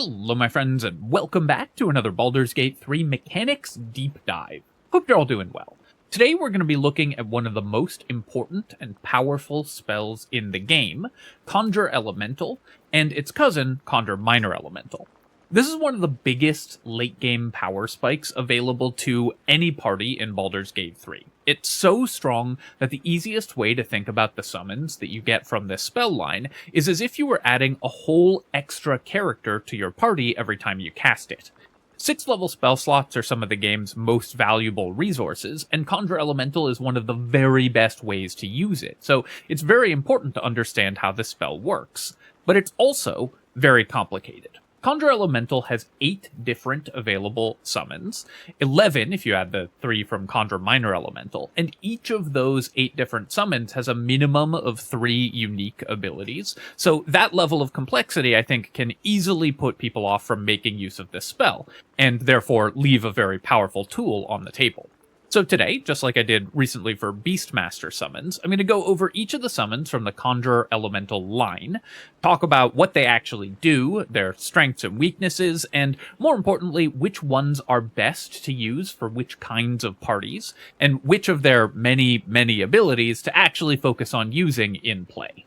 Hello my friends, and welcome back to another Baldur's Gate 3 Mechanics Deep Dive. Hope you're all doing well. Today we're going to be looking at one of the most important and powerful spells in the game, Conjure Elemental, and its cousin, Conjure Minor Elemental. This is one of the biggest late-game power spikes available to any party in Baldur's Gate 3. It's so strong that the easiest way to think about the summons that you get from this spell line is as if you were adding a whole extra character to your party every time you cast it. 6-level spell slots are some of the game's most valuable resources, and Conjure Elemental is one of the very best ways to use it, so it's very important to understand how this spell works. But it's also very complicated. Conjure Elemental has 8 different available summons, 11 if you add the 3 from Conjure Minor Elemental, and each of those 8 different summons has a minimum of 3 unique abilities, so that level of complexity I think can easily put people off from making use of this spell, and therefore leave a very powerful tool on the table. So today, just like I did recently for Beastmaster summons, I'm going to go over each of the summons from the Conjure Elemental line, talk about what they actually do, their strengths and weaknesses, and more importantly, which ones are best to use for which kinds of parties, and which of their many abilities to actually focus on using in play.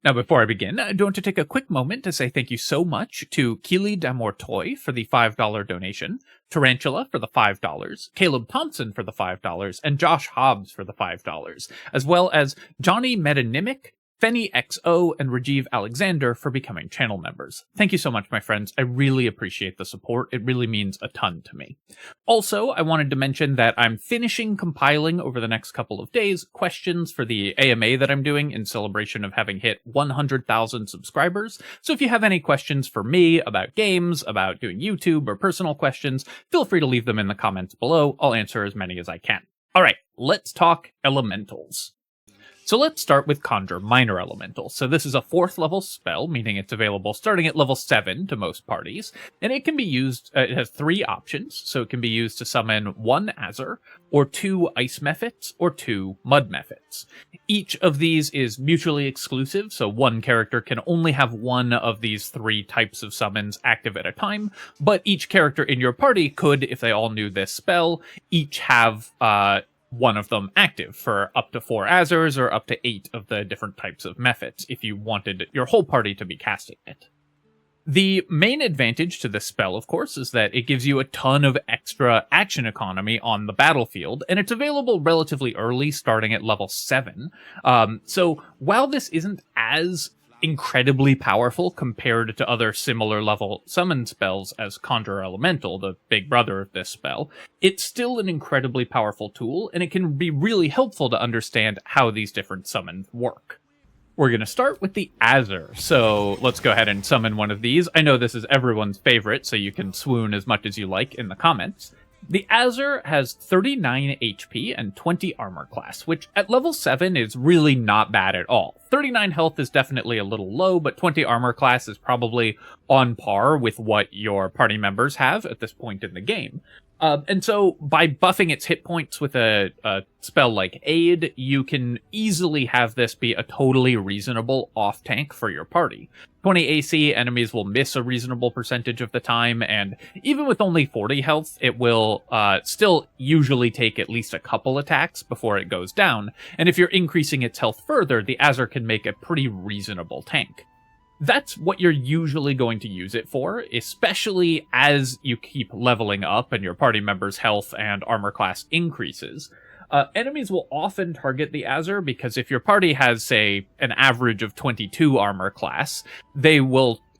Now, before I begin, I do want to take a quick moment to say thank you so much to Kili Damortoy for the $5 donation, Tarantula for the $5, Caleb Thompson for the $5, and Josh Hobbs for the $5, as well as Johnny Metonymic, Fenny XO, and Rajiv Alexander for becoming channel members. Thank you so much, my friends. I really appreciate the support. It really means a ton to me. Also, I wanted to mention that I'm finishing compiling over the next couple of days questions for the AMA that I'm doing in celebration of having hit 100,000 subscribers. So if you have any questions for me about games, about doing YouTube, or personal questions, feel free to leave them in the comments below. I'll answer as many as I can. All right, let's talk elementals. So let's start with Conjure Minor Elemental. So this is a 4th level spell, meaning it's available starting at level 7 to most parties, and it can be used, it has 3 options, so it can be used to summon 1 Azer, or 2 Ice Mephits, or 2 Mud Mephits. Each of these is mutually exclusive, so one character can only have one of these 3 types of summons active at a time, but each character in your party could, if they all knew this spell, each have one of them active for up to 4 Azers or up to 8 of the different types of Mephits if you wanted your whole party to be casting it. The main advantage to this spell, of course, is that it gives you a ton of extra action economy on the battlefield, and it's available relatively early, starting at level 7. So while this isn't as incredibly powerful compared to other similar level summon spells as Conjure Elemental, the big brother of this spell, it's still an incredibly powerful tool, and it can be really helpful to understand how these different summons work. We're going to start with the Azer, so let's go ahead and summon one of these. I know this is everyone's favorite, so you can swoon as much as you like in the comments. The Azer has 39 HP and 20 armor class, which at level 7 is really not bad at all. 39 health is definitely a little low, but 20 armor class is probably on par with what your party members have at this point in the game. And so by buffing its hit points with a spell like Aid, you can easily have this be a totally reasonable off-tank for your party. 20 AC, enemies will miss a reasonable percentage of the time, and even with only 40 health, it will still usually take at least a couple attacks before it goes down, and if you're increasing its health further, the Azer can make a pretty reasonable tank. That's what you're usually going to use it for, especially as you keep leveling up and your party members' health and armor class increases. Enemies will often target the Azer because if your party has, say, an average of 22 armor class, the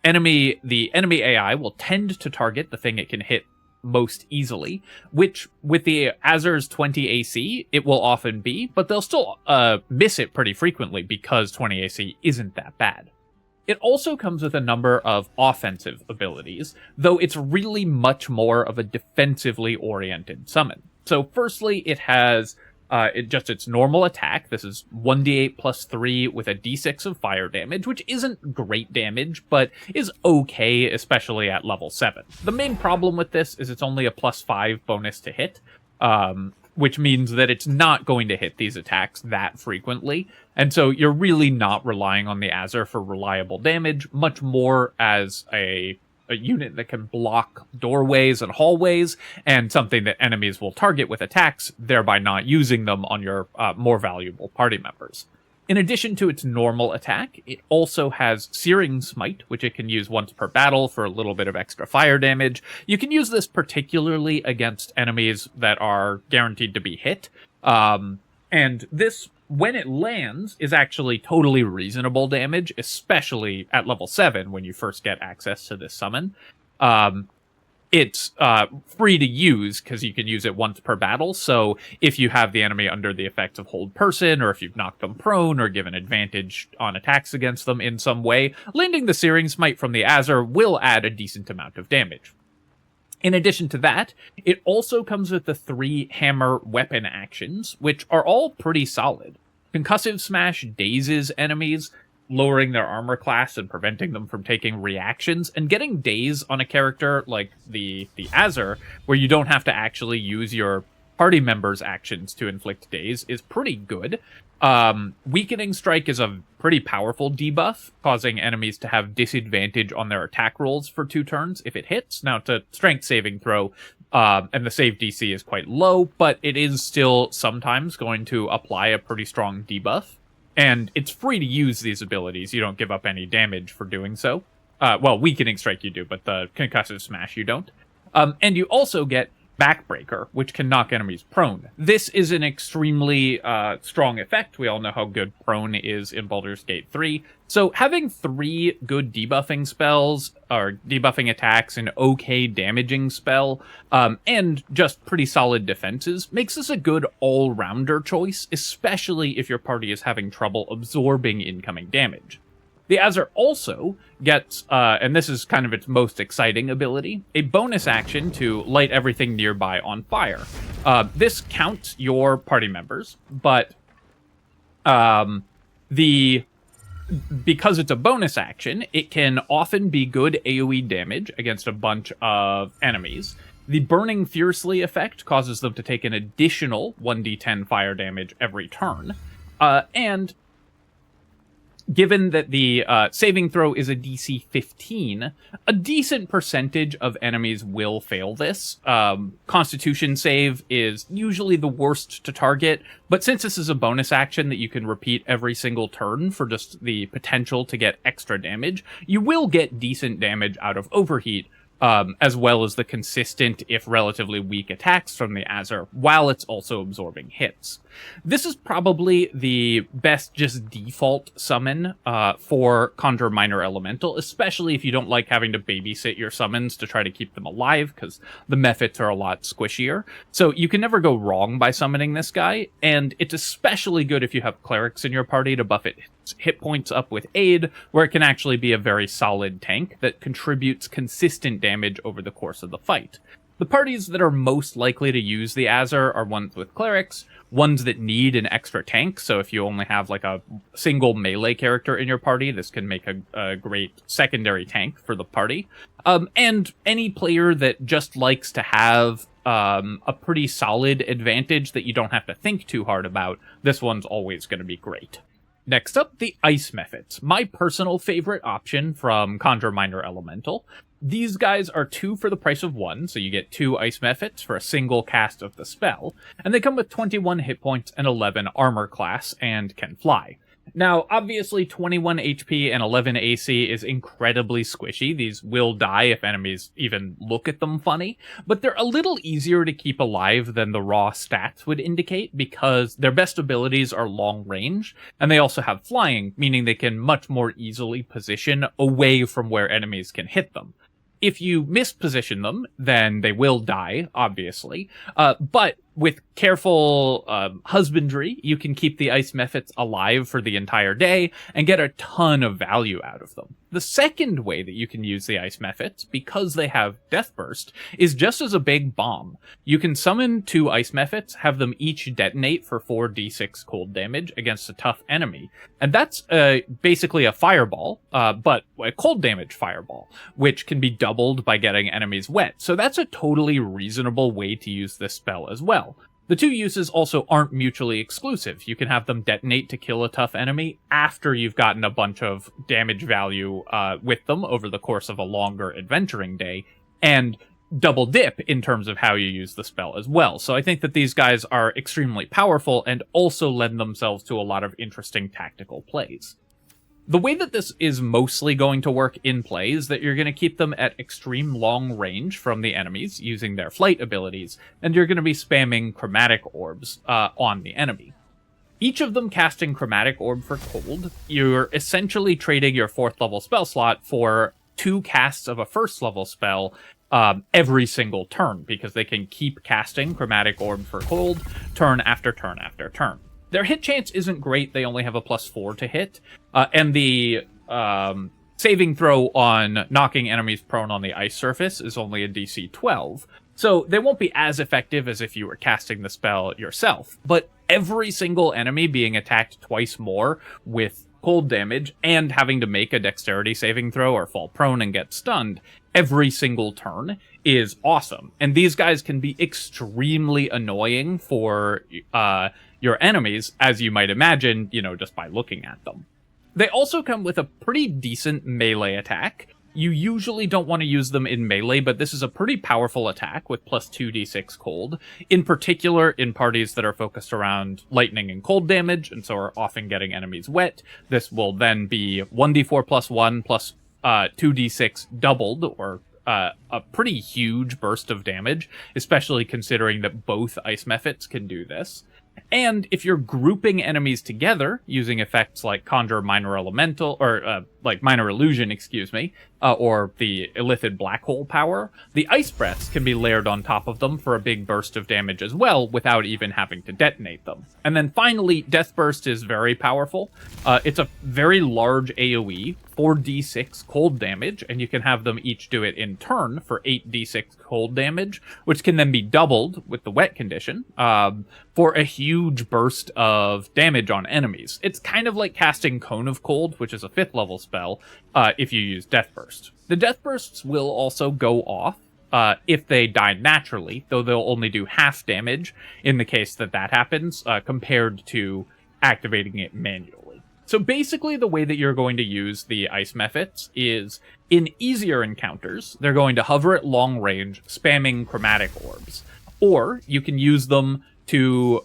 enemy AI will tend to target the thing it can hit most easily, which with the Azer's 20 AC, it will often be, but they'll still miss it pretty frequently because 20 AC isn't that bad. It also comes with a number of offensive abilities, though it's really much more of a defensively oriented summon. So firstly, it has its normal attack. This is 1d8 plus 3 with a d6 of fire damage, which isn't great damage, but is okay, especially at level 7. The main problem with this is it's only a plus 5 bonus to hit, which means that it's not going to hit these attacks that frequently, and so you're really not relying on the Azer for reliable damage, much more as a a unit that can block doorways and hallways, and something that enemies will target with attacks, thereby not using them on your more valuable party members. In addition to its normal attack, it also has Searing Smite, which it can use once per battle for a little bit of extra fire damage. You can use this particularly against enemies that are guaranteed to be hit. And this, when it lands, is actually totally reasonable damage, especially at level 7 when you first get access to this summon. It's free to use because you can use it once per battle. So if you have the enemy under the effects of Hold Person, or if you've knocked them prone or given advantage on attacks against them in some way, landing the Searing Smite from the Azer will add a decent amount of damage. In addition to that, it also comes with the 3 hammer weapon actions, which are all pretty solid. Concussive Smash dazes enemies, lowering their armor class and preventing them from taking reactions, and getting daze on a character like the Azer, where you don't have to actually use your party members' actions to inflict daze, is pretty good. Weakening Strike is a pretty powerful debuff, causing enemies to have disadvantage on their attack rolls for 2 turns if it hits. Now, it's a strength saving throw, and the save DC is quite low, but it is still sometimes going to apply a pretty strong debuff. And it's free to use these abilities. You don't give up any damage for doing so. Well, Weakening Strike you do, but the Concussive Smash you don't. And you also get Backbreaker, which can knock enemies prone. This is an extremely strong effect. We all know how good prone is in Baldur's Gate 3. So having 3 good debuffing spells, or debuffing attacks, an okay damaging spell, and just pretty solid defenses, makes this a good all-rounder choice, especially if your party is having trouble absorbing incoming damage. The Azer also gets, and this is kind of its most exciting ability, a bonus action to light everything nearby on fire. This counts your party members, but because it's a bonus action, it can often be good AoE damage against a bunch of enemies. The Burning Fiercely effect causes them to take an additional 1d10 fire damage every turn, and given that the saving throw is a DC 15, a decent percentage of enemies will fail this. Constitution save is usually the worst to target, but since this is a bonus action that you can repeat every single turn for just the potential to get extra damage, you will get decent damage out of Overheat, as well as the consistent, if relatively weak, attacks from the Azer, while it's also absorbing hits. This is probably the best just default summon for Conjure Minor Elemental, especially if you don't like having to babysit your summons to try to keep them alive, because the Mephits are a lot squishier. So you can never go wrong by summoning this guy, and it's especially good if you have clerics in your party to buff its hit points up with aid, where it can actually be a very solid tank that contributes consistent damage over the course of the fight. The parties that are most likely to use the Azer are ones with clerics, ones that need an extra tank, so if you only have like a single melee character in your party, this can make a great secondary tank for the party, and any player that just likes to have a pretty solid advantage that you don't have to think too hard about, this one's always going to be great. Next up, the Ice Mephits, my personal favorite option from Conjure Minor Elemental. These guys are 2 for the price of 1, so you get 2 Ice Mephits for a single cast of the spell, and they come with 21 hit points and 11 armor class, and can fly. Now, obviously, 21 HP and 11 AC is incredibly squishy. These will die if enemies even look at them funny, but they're a little easier to keep alive than the raw stats would indicate because their best abilities are long range, and they also have flying, meaning they can much more easily position away from where enemies can hit them. If you misposition them, then they will die, obviously, but with careful husbandry, you can keep the Ice Mephits alive for the entire day and get a ton of value out of them. The second way that you can use the Ice Mephits, because they have Death Burst, is just as a big bomb. You can summon 2 Ice Mephits, have them each detonate for 4d6 cold damage against a tough enemy, and that's basically a fireball, but a cold damage fireball, which can be doubled by getting enemies wet. So that's a totally reasonable way to use this spell as well. The two uses also aren't mutually exclusive. You can have them detonate to kill a tough enemy after you've gotten a bunch of damage value with them over the course of a longer adventuring day, and double dip in terms of how you use the spell as well. So I think that these guys are extremely powerful and also lend themselves to a lot of interesting tactical plays. The way that this is mostly going to work in play is that you're going to keep them at extreme long range from the enemies using their flight abilities, and you're going to be spamming chromatic orbs on the enemy. Each of them casting chromatic orb for cold, you're essentially trading your 4th level spell slot for 2 casts of a 1st level spell every single turn, because they can keep casting chromatic orb for cold turn after turn after turn. Their hit chance isn't great. They only have a +4 to hit. And the saving throw on knocking enemies prone on the ice surface is only a DC 12. So they won't be as effective as if you were casting the spell yourself. But every single enemy being attacked twice more with cold damage and having to make a dexterity saving throw or fall prone and get stunned every single turn is awesome. And these guys can be extremely annoying for your enemies, as you might imagine, just by looking at them. They also come with a pretty decent melee attack. You usually don't want to use them in melee, but this is a pretty powerful attack with +2d6 cold, in particular in parties that are focused around lightning and cold damage, and so are often getting enemies wet. This will then be 1d4 +1 plus 2d6 doubled, or a pretty huge burst of damage, especially considering that both Ice Mephits can do this. And if you're grouping enemies together using effects like Conjure Minor Elemental, or like Minor Illusion, or the Illithid Black Hole power, the Ice Breaths can be layered on top of them for a big burst of damage as well, without even having to detonate them. And then finally, Death Burst is very powerful. It's a very large AoE, 4d6 cold damage, and you can have them each do it in turn for 8d6 cold damage, which can then be doubled with the wet condition, for a huge burst of damage on enemies. It's kind of like casting Cone of Cold, which is a 5th level spell, if you use Death Burst. The Death Bursts will also go off if they die naturally, though they'll only do half damage in the case that happens, compared to activating it manually. So basically the way that you're going to use the Ice Mephits is, in easier encounters, they're going to hover at long range, spamming chromatic orbs. Or you can use them to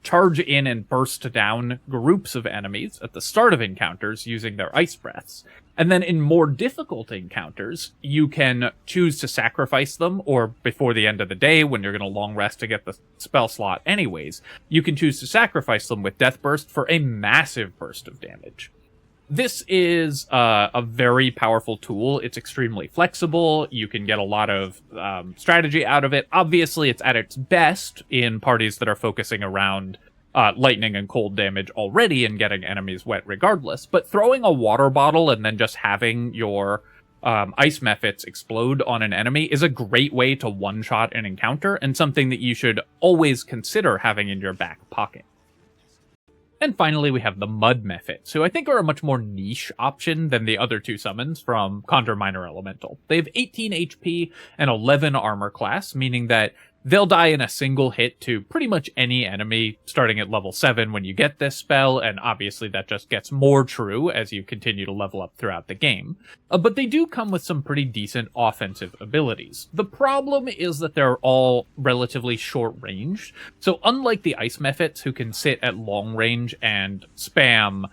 charge in and burst down groups of enemies at the start of encounters using their Ice Breaths. And then in more difficult encounters, you can choose to sacrifice them, or before the end of the day, when you're going to long rest to get the spell slot anyways, you can choose to sacrifice them with Death Burst for a massive burst of damage. This is a very powerful tool. It's extremely flexible. You can get a lot of strategy out of it. Obviously, it's at its best in parties that are focusing around lightning and cold damage already and getting enemies wet regardless. But throwing a water bottle and then just having your Ice Mephits explode on an enemy is a great way to one-shot an encounter, and something that you should always consider having in your back pocket. And finally, we have the Mud Mephits, who I think are a much more niche option than the other two summons from Conjure Minor Elemental. They have 18 HP and 11 armor class, meaning that they'll die in a single hit to pretty much any enemy starting at level 7 when you get this spell, and obviously that just gets more true as you continue to level up throughout the game. But they do come with some pretty decent offensive abilities. The problem is that they're all relatively short-ranged, so unlike the Ice Mephits, who can sit at long range and spam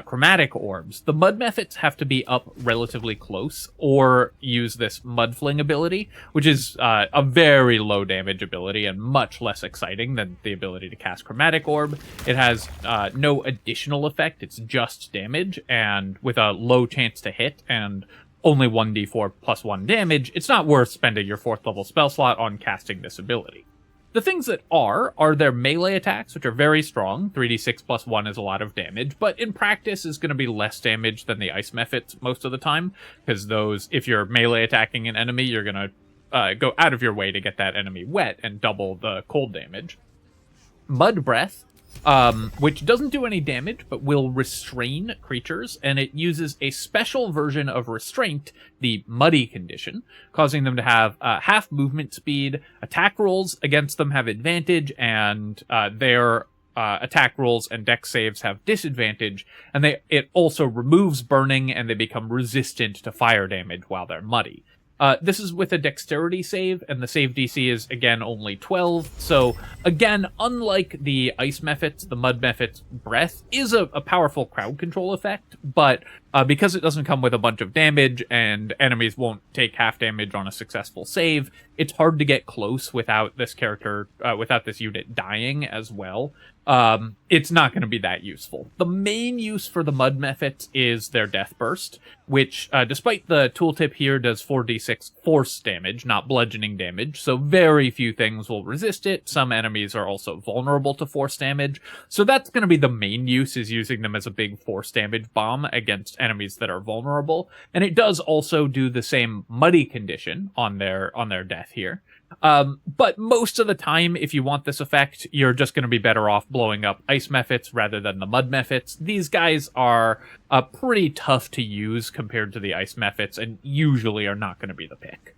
chromatic orbs, the Mud Mephits have to be up relatively close or use this Mud Fling ability, which is a very low damage ability and much less exciting than the ability to cast Chromatic Orb. It has no additional effect, it's just damage, and with a low chance to hit and only 1d4 plus 1 damage, it's not worth spending your 4th level spell slot on casting this ability. The things that are their melee attacks, which are very strong. 3d6 plus 1 is a lot of damage, but in practice is going to be less damage than the Ice Mephits most of the time, because those, if you're melee attacking an enemy, you're going to go out of your way to get that enemy wet and double the cold damage. Mud Breath which doesn't do any damage, but will restrain creatures, and it uses a special version of restraint, the muddy condition, causing them to have half movement speed, attack rolls against them have advantage, and their attack rolls and dex saves have disadvantage, and it also removes burning, and they become resistant to fire damage while they're muddy. This is with a dexterity save, and the save DC is, again, only 12. So, again, unlike the Ice Mephits, the Mud Mephits Breath is a powerful crowd control effect, but because it doesn't come with a bunch of damage, and enemies won't take half damage on a successful save, it's hard to get close without this character, without this unit dying as well. It's not going to be that useful. The main use for the Mud Mephits is their Death Burst, which, despite the tooltip here, does 4d6 force damage, not bludgeoning damage, so very few things will resist it. Some enemies are also vulnerable to force damage, so that's going to be the main use, is using them as a big force damage bomb against enemies that are vulnerable, and it does also do the same muddy condition on their death here. But most of the time, if you want this effect, you're just going to be better off blowing up Ice Mephits rather than the Mud Mephits. These guys are pretty tough to use compared to the Ice Mephits, and usually are not going to be the pick.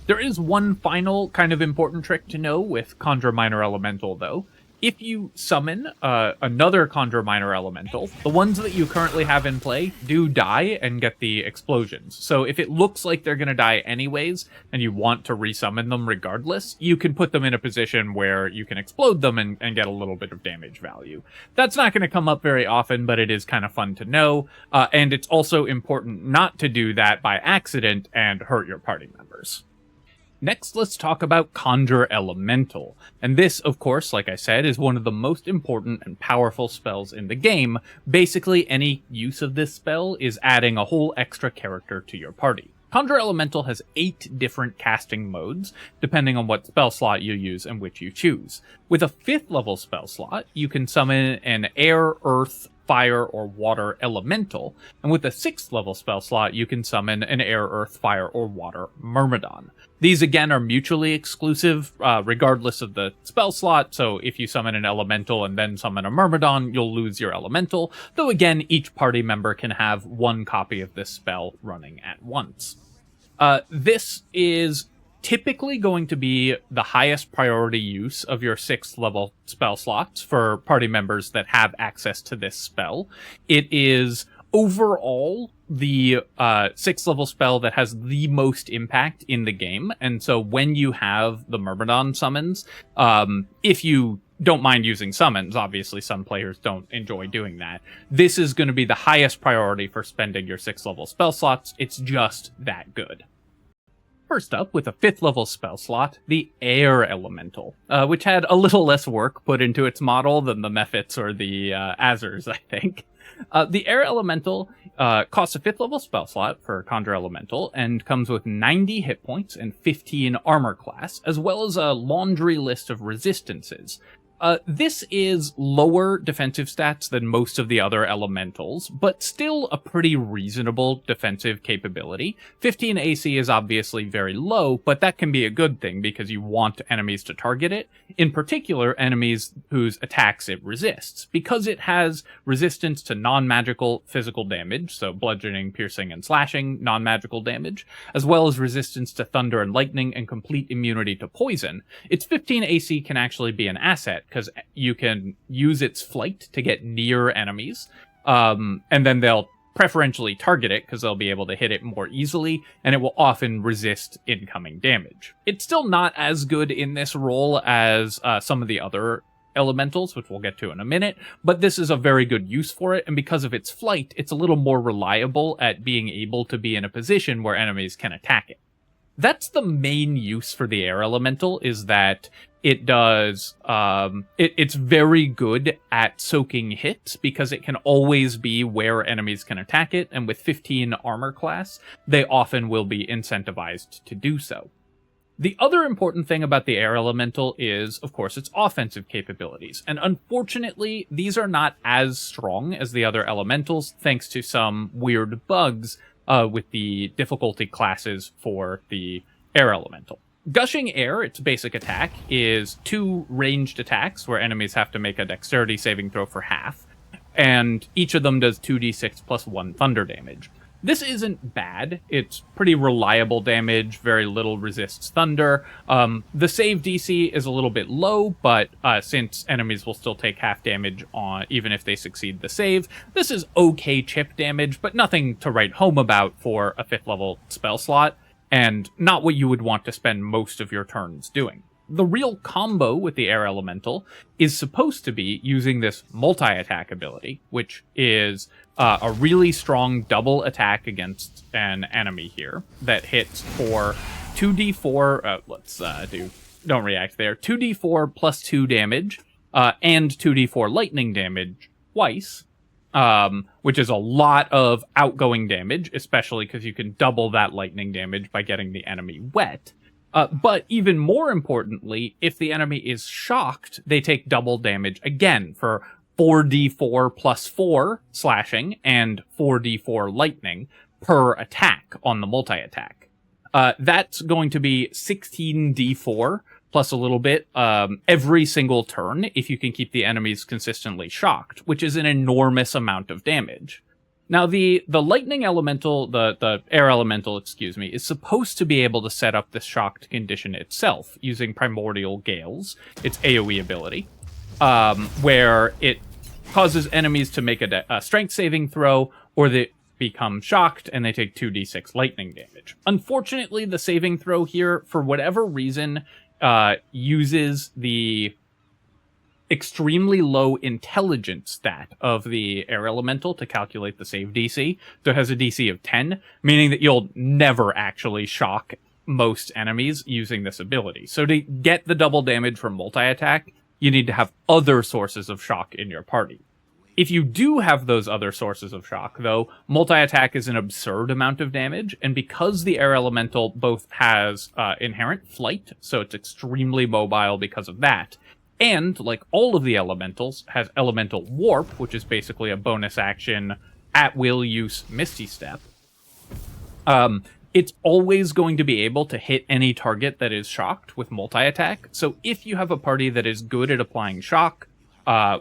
There is one final kind of important trick to know with Conjure Minor Elemental, though. If you summon another Conjure Minor Elemental, the ones that you currently have in play do die and get the explosions. So if it looks like they're going to die anyways, and you want to resummon them regardless, you can put them in a position where you can explode them and get a little bit of damage value. That's not going to come up very often, but it is kind of fun to know, and it's also important not to do that by accident and hurt your party members. Next, let's talk about Conjure Elemental. And this, of course, like I said, is one of the most important and powerful spells in the game. Basically, any use of this spell is adding a whole extra character to your party. Conjure Elemental has 8 different casting modes, depending on what spell slot you use and which you choose. With a 5th level spell slot, you can summon an air, earth, fire, or water elemental, and with a 6th level spell slot, you can summon an air, earth, fire, or water Myrmidon. These, again, are mutually exclusive, regardless of the spell slot, so if you summon an elemental and then summon a Myrmidon, you'll lose your elemental, though again, each party member can have one copy of this spell running at once. This is typically going to be the highest priority use of your 6th level spell slots for party members that have access to this spell. It is overall the 6th level spell that has the most impact in the game, and so when you have the Myrmidon summons, if you don't mind using summons, obviously some players don't enjoy doing that, this is going to be the highest priority for spending your 6th level spell slots. It's just that good. First up, with a 5th level spell slot, the Air Elemental, which had a little less work put into its model than the Mephits or the Azers, I think. The Air Elemental costs a 5th level spell slot for Conjure Elemental, and comes with 90 hit points and 15 armor class, as well as a laundry list of resistances. This is lower defensive stats than most of the other elementals, but still a pretty reasonable defensive capability. 15 AC is obviously very low, but that can be a good thing because you want enemies to target it, in particular enemies whose attacks it resists. Because it has resistance to non-magical physical damage, so bludgeoning, piercing, and slashing non-magical damage, as well as resistance to thunder and lightning and complete immunity to poison, its 15 AC can actually be an asset, because you can use its flight to get near enemies, and then they'll preferentially target it because they'll be able to hit it more easily, and it will often resist incoming damage. It's still not as good in this role as some of the other elementals, which we'll get to in a minute, but this is a very good use for it, and because of its flight, it's a little more reliable at being able to be in a position where enemies can attack it. That's the main use for the Air Elemental, is that it does, it's very good at soaking hits because it can always be where enemies can attack it, and with 15 armor class, they often will be incentivized to do so. The other important thing about the Air Elemental is, of course, its offensive capabilities, and unfortunately, these are not as strong as the other elementals, thanks to some weird bugs with the difficulty classes for the Air Elemental. Gushing Air, its basic attack, is 2 ranged attacks where enemies have to make a dexterity saving throw for half, and each of them does 2d6 plus 1 thunder damage. This isn't bad. It's pretty reliable damage, very little resists thunder. The save DC is a little bit low, but since enemies will still take half damage on even if they succeed the save, this is okay chip damage, but nothing to write home about for a 5th level spell slot, and not what you would want to spend most of your turns doing. The real combo with the Air Elemental is supposed to be using this multi-attack ability, which is a really strong double attack against an enemy here that hits for 2d4, don't react there, 2d4 plus 2 damage, and 2d4 lightning damage twice, which is a lot of outgoing damage, especially because you can double that lightning damage by getting the enemy wet. But even more importantly, if the enemy is shocked, they take double damage again for 4d4 plus 4 slashing and 4d4 lightning per attack on the multi-attack. That's going to be 16d4 plus a little bit every single turn if you can keep the enemies consistently shocked, which is an enormous amount of damage. Now, the lightning elemental, the air elemental, is supposed to be able to set up the shocked condition itself using primordial gales, its AoE ability, where it causes enemies to make a strength saving throw, or they become shocked and they take 2d6 lightning damage. Unfortunately, the saving throw here, for whatever reason, uses the extremely low intelligence stat of the air elemental to calculate the save DC. So it has a DC of 10, meaning that you'll never actually shock most enemies using this ability. So to get the double damage from multi-attack, you need to have other sources of shock in your party. If you do have those other sources of shock, though, multi-attack is an absurd amount of damage, and because the air elemental both has inherent flight, so it's extremely mobile because of that, and, like all of the elementals, has elemental warp, which is basically a bonus action at-will use Misty Step. It's always going to be able to hit any target that is shocked with multi-attack. So if you have a party that is good at applying shock,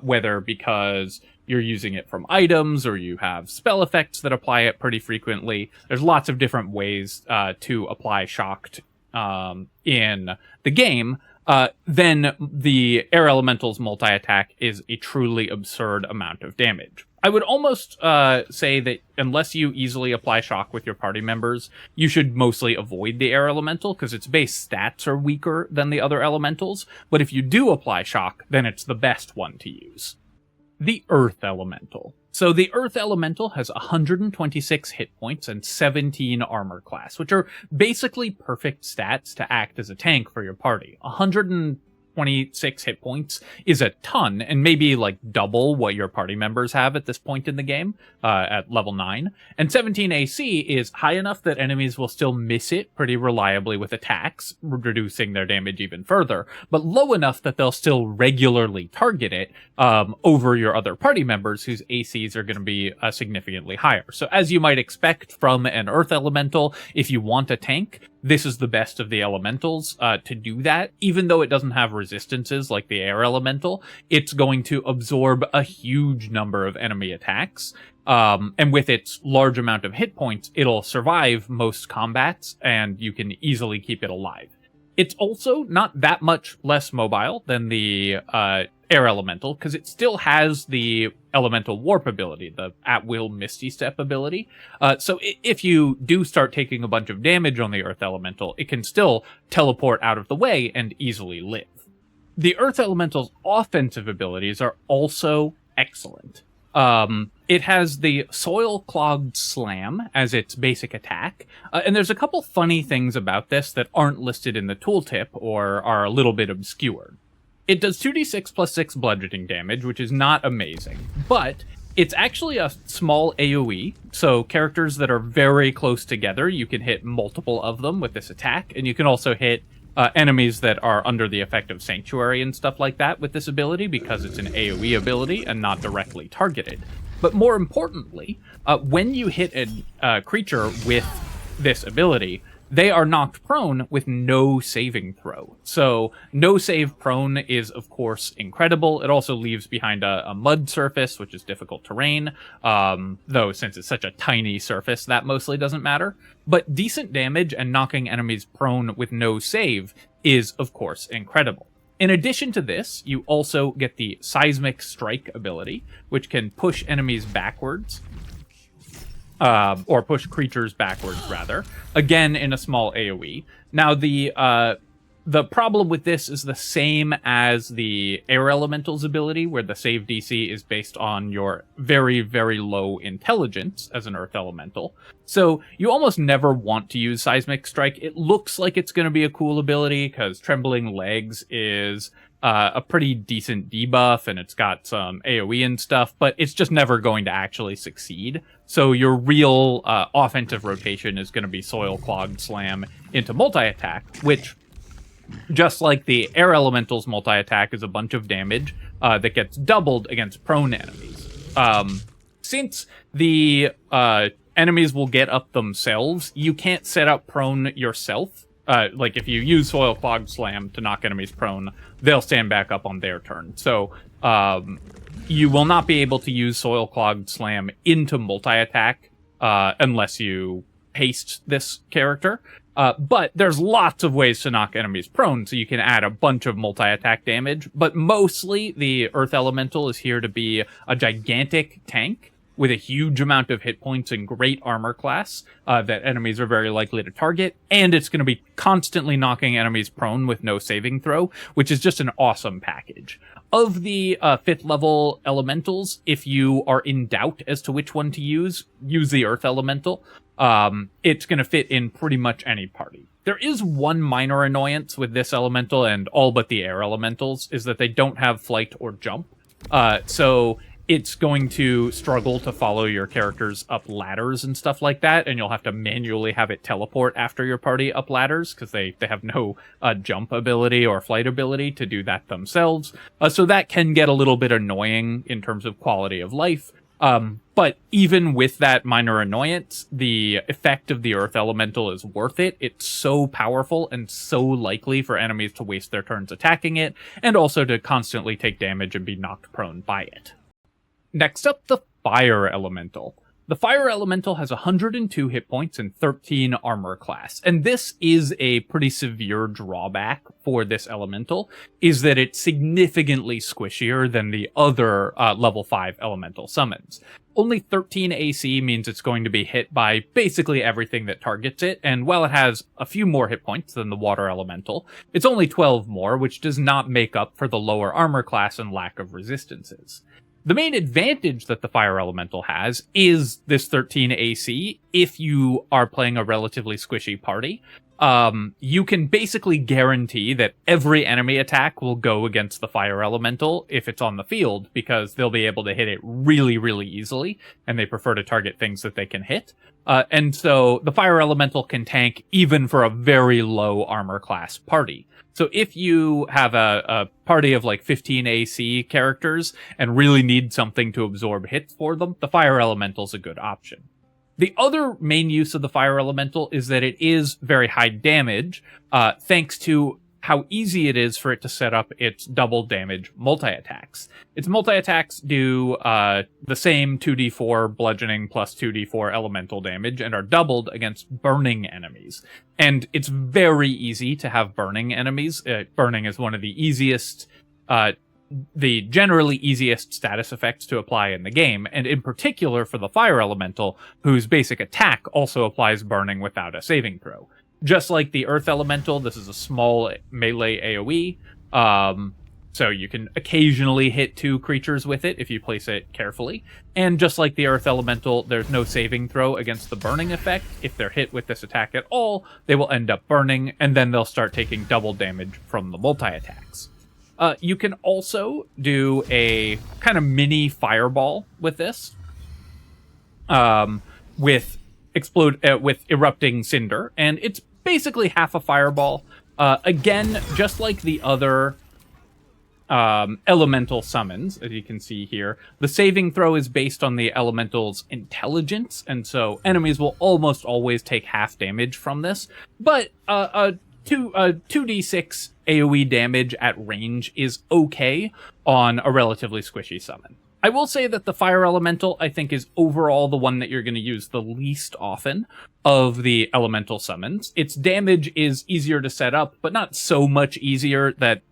whether because you're using it from items or you have spell effects that apply it pretty frequently, there's lots of different ways to apply shocked in the game. Then the Air Elemental's multi-attack is a truly absurd amount of damage. I would almost say that unless you easily apply shock with your party members, you should mostly avoid the Air Elemental, because its base stats are weaker than the other elementals, but if you do apply shock, then it's the best one to use. The Earth Elemental. So the Earth Elemental has 126 hit points and 17 armor class, which are basically perfect stats to act as a tank for your party. 126 hit points is a ton, and maybe like double what your party members have at this point in the game, at level 9. And 17 AC is high enough that enemies will still miss it pretty reliably with attacks, reducing their damage even further, but low enough that they'll still regularly target it over your other party members whose ACs are going to be significantly higher. So as you might expect from an Earth Elemental, if you want a tank, this is the best of the elementals to do that. Even though it doesn't have resistances like the Air Elemental, it's going to absorb a huge number of enemy attacks. And with its large amount of hit points, it'll survive most combats, and you can easily keep it alive. It's also not that much less mobile than the Air Elemental, because it still has the Elemental Warp ability, the at-will Misty Step ability. So if you do start taking a bunch of damage on the Earth Elemental, it can still teleport out of the way and easily live. The Earth Elemental's offensive abilities are also excellent. It has the Soil-Clogged Slam as its basic attack, and there's a couple funny things about this that aren't listed in the tooltip or are a little bit obscured. It does 2d6 plus 6 bludgeoning damage, which is not amazing, but it's actually a small AoE, so characters that are very close together, you can hit multiple of them with this attack, and you can also hit enemies that are under the effect of Sanctuary and stuff like that with this ability, because it's an AoE ability and not directly targeted. But more importantly, when you hit a creature with this ability, they are knocked prone with no saving throw. So no save prone is, of course, incredible. It also leaves behind a mud surface, which is difficult terrain, though since it's such a tiny surface, that mostly doesn't matter. But decent damage and knocking enemies prone with no save is, of course, incredible. In addition to this, you also get the Seismic Strike ability, which can push enemies backwards. Or push creatures backwards, rather. Again, in a small AoE. Now, the problem with this is the same as the Air Elemental's ability, where the save DC is based on your very, very low intelligence as an Earth Elemental. So you almost never want to use Seismic Strike. It looks like it's going to be a cool ability, because Trembling Legs is a pretty decent debuff, and it's got some AoE and stuff, but it's just never going to actually succeed. So your real offensive rotation is going to be Soil Clogged Slam into multi-attack, which, just like the Air Elemental's multi-attack, is a bunch of damage that gets doubled against prone enemies. Since the enemies will get up themselves, you can't set up prone yourself. Like, if you use Soil Clogged Slam to knock enemies prone, they'll stand back up on their turn. So, you will not be able to use Soil Clogged Slam into multi-attack unless you haste this character. But there's lots of ways to knock enemies prone, so you can add a bunch of multi-attack damage. But mostly, the Earth Elemental is here to be a gigantic tank with a huge amount of hit points and great armor class that enemies are very likely to target, and it's going to be constantly knocking enemies prone with no saving throw, which is just an awesome package. Of the 5th level elementals, if you are in doubt as to which one to use the Earth Elemental. It's going to fit in pretty much any party. There is one minor annoyance with this elemental and all but the Air Elementals, is that they don't have flight or jump. So it's going to struggle to follow your characters up ladders and stuff like that, and you'll have to manually have it teleport after your party up ladders, because they have no jump ability or flight ability to do that themselves. So that can get a little bit annoying in terms of quality of life. But even with that minor annoyance, the effect of the Earth Elemental is worth it. It's so powerful and so likely for enemies to waste their turns attacking it, and also to constantly take damage and be knocked prone by it. Next up, the Fire Elemental. The Fire Elemental has 102 hit points and 13 armor class, and this is a pretty severe drawback for this elemental, is that it's significantly squishier than the other level 5 elemental summons. Only 13 AC means it's going to be hit by basically everything that targets it, and while it has a few more hit points than the Water Elemental, it's only 12 more, which does not make up for the lower armor class and lack of resistances. The main advantage that the Fire Elemental has is this 13 AC. If you are playing a relatively squishy party, you can basically guarantee that every enemy attack will go against the Fire Elemental if it's on the field, because they'll be able to hit it really, really easily, and they prefer to target things that they can hit. And so the Fire Elemental can tank even for a very low armor class party. So if you have a party of like 15 AC characters and really need something to absorb hits for them, the Fire Elemental's a good option. The other main use of the Fire Elemental is that it is very high damage, thanks to how easy it is for it to set up its double damage multi-attacks. Its multi-attacks do the same 2d4 bludgeoning plus 2d4 elemental damage and are doubled against burning enemies. And it's very easy to have burning enemies. Burning is one of the easiest, the generally easiest status effects to apply in the game, and in particular for the Fire Elemental, whose basic attack also applies burning without a saving throw. Just like the Earth Elemental, this is a small melee AoE, so you can occasionally hit 2 creatures with it if you place it carefully. And just like the Earth Elemental, there's no saving throw against the burning effect. If they're hit with this attack at all, they will end up burning, and then they'll start taking double damage from the multi-attacks. You can also do a kind of mini fireball with this, with Erupting Cinder, and it's basically half a fireball. Again, just like the other elemental summons, as you can see here, the saving throw is based on the elemental's intelligence, and so enemies will almost always take half damage from this. But 2d6 AoE damage at range is okay on a relatively squishy summon. I will say that the Fire Elemental, I think, is overall the one that you're going to use the least often of the elemental summons. Its damage is easier to set up, but not so much easier that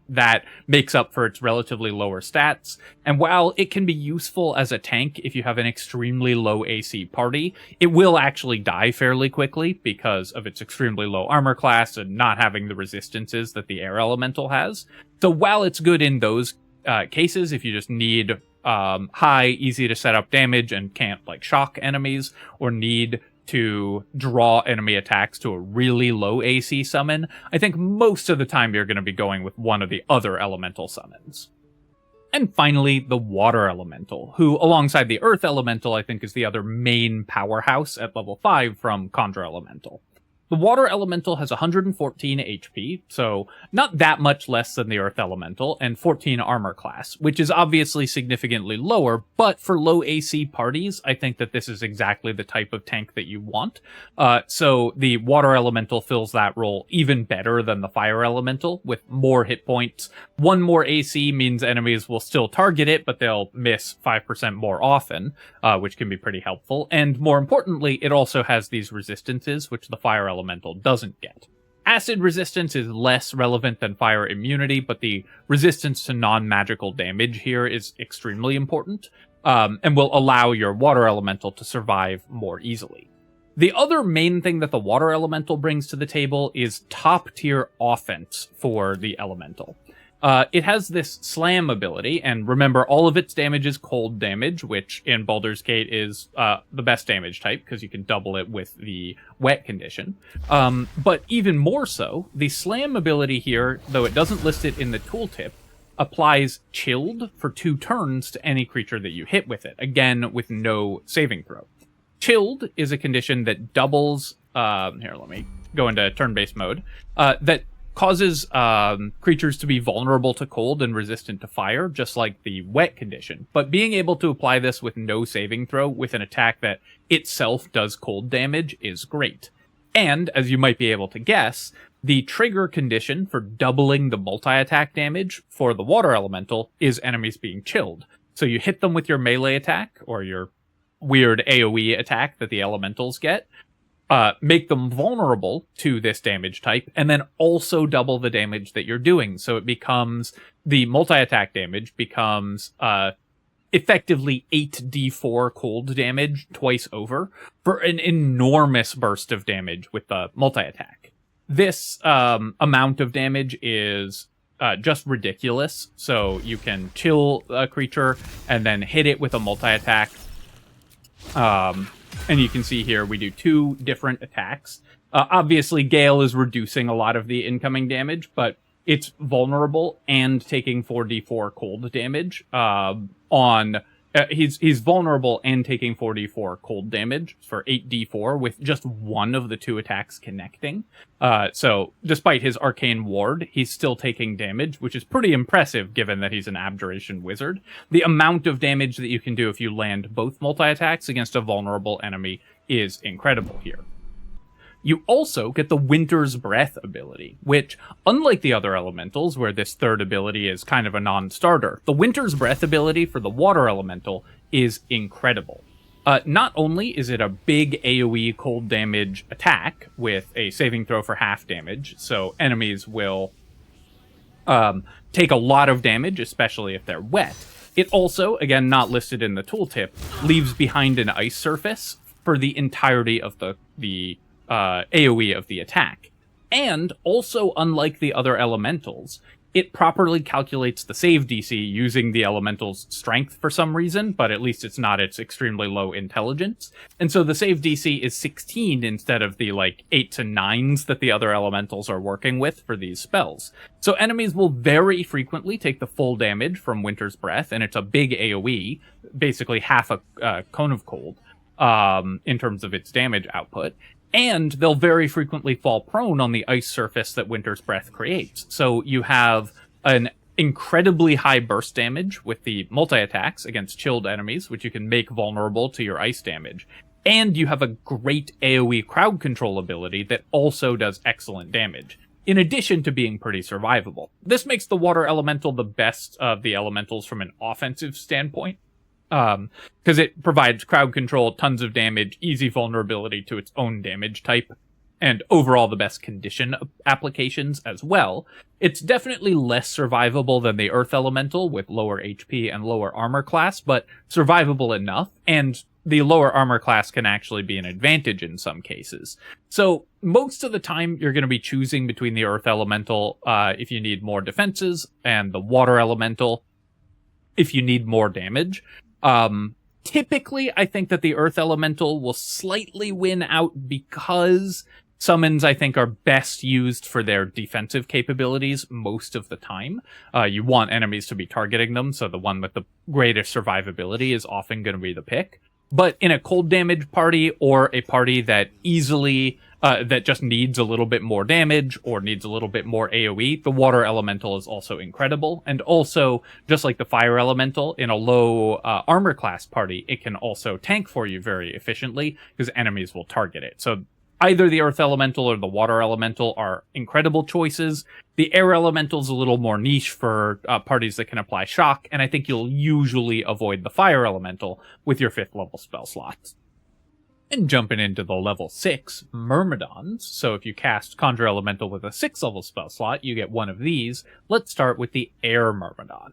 makes up for its relatively lower stats. And while it can be useful as a tank if you have an extremely low AC party, it will actually die fairly quickly because of its extremely low armor class and not having the resistances that the Air Elemental has. So while it's good in those cases, if you just need high, easy to set up damage and can't like shock enemies, or need to draw enemy attacks to a really low AC summon, I think most of the time you're going to be going with one of the other elemental summons. And finally, the Water Elemental, who, alongside the Earth Elemental, I think is the other main powerhouse at level 5 from Conjure Elemental. The Water Elemental has 114 HP, so not that much less than the Earth Elemental, and 14 armor class, which is obviously significantly lower, but for low AC parties, I think that this is exactly the type of tank that you want. So the Water Elemental fills that role even better than the Fire Elemental, with more hit points. One more AC means enemies will still target it, but they'll miss 5% more often, which can be pretty helpful. And more importantly, it also has these resistances, which the Fire Elemental doesn't get. Acid resistance is less relevant than fire immunity, but the resistance to non-magical damage here is extremely important, and will allow your Water Elemental to survive more easily. The other main thing that the Water Elemental brings to the table is top-tier offense for the Elemental. It has this slam ability, and remember, all of its damage is cold damage, which in Baldur's Gate is the best damage type, because you can double it with the wet condition. But even more so, the slam ability here, though it doesn't list it in the tooltip, applies chilled for 2 turns to any creature that you hit with it, again with no saving throw. Chilled is a condition that doubles, here, let me go into turn-based mode, that causes creatures to be vulnerable to cold and resistant to fire, just like the wet condition. But being able to apply this with no saving throw with an attack that itself does cold damage is great. And, as you might be able to guess, the trigger condition for doubling the multi-attack damage for the Water Elemental is enemies being chilled. So you hit them with your melee attack, or your weird AoE attack that the elementals get, make them vulnerable to this damage type, and then also double the damage that you're doing. So it becomes, the multi-attack damage becomes effectively 8d4 cold damage twice over for an enormous burst of damage with the multi-attack. This amount of damage is just ridiculous. So you can chill a creature and then hit it with a multi-attack. And you can see here we do 2 different attacks. Obviously, Gale is reducing a lot of the incoming damage, but it's vulnerable and taking 4d4 cold damage he's vulnerable and taking 4d4 cold damage for 8d4 with just one of the 2 attacks connecting. So despite his arcane ward, he's still taking damage, which is pretty impressive given that he's an abjuration wizard. The amount of damage that you can do if you land both multi-attacks against a vulnerable enemy is incredible here. You also get the Winter's Breath ability, which, unlike the other elementals, where this third ability is kind of a non-starter, the Winter's Breath ability for the Water Elemental is incredible. Not only is it a big AoE cold damage attack with a saving throw for half damage, so enemies will take a lot of damage, especially if they're wet, it also, again not listed in the tooltip, leaves behind an ice surface for the entirety of the AoE of the attack. And also, unlike the other elementals, it properly calculates the save DC using the elemental's strength for some reason, but at least it's not its extremely low intelligence. And so the save DC is 16 instead of the 8s to 9s that the other elementals are working with for these spells. So enemies will very frequently take the full damage from Winter's Breath, and it's a big AoE, basically half a cone of cold, in terms of its damage output. And they'll very frequently fall prone on the ice surface that Winter's Breath creates. So you have an incredibly high burst damage with the multi-attacks against chilled enemies, which you can make vulnerable to your ice damage. And you have a great AoE crowd control ability that also does excellent damage, in addition to being pretty survivable. This makes the Water Elemental the best of the elementals from an offensive standpoint, because it provides crowd control, tons of damage, easy vulnerability to its own damage type, and overall the best condition applications as well. It's definitely less survivable than the Earth Elemental with lower HP and lower armor class, but survivable enough, and the lower armor class can actually be an advantage in some cases. So most of the time you're going to be choosing between the Earth Elemental if you need more defenses, and the Water Elemental if you need more damage. Typically, I think that the Earth Elemental will slightly win out because summons, I think, are best used for their defensive capabilities most of the time. You want enemies to be targeting them, so the one with the greatest survivability is often going to be the pick. But in a cold damage party, or a party that easily, that just needs a little bit more damage, or needs a little bit more AoE, the Water Elemental is also incredible. And also, just like the Fire Elemental, in a low armor class party, it can also tank for you very efficiently, because enemies will target it. So either the Earth Elemental or the Water Elemental are incredible choices. The Air Elemental is a little more niche for parties that can apply Shock, and I think you'll usually avoid the Fire Elemental with your 5th level spell slots. And jumping into the level 6, Myrmidons. So if you cast Conjure Elemental with a 6th level spell slot, you get one of these. Let's start with the Air Myrmidon,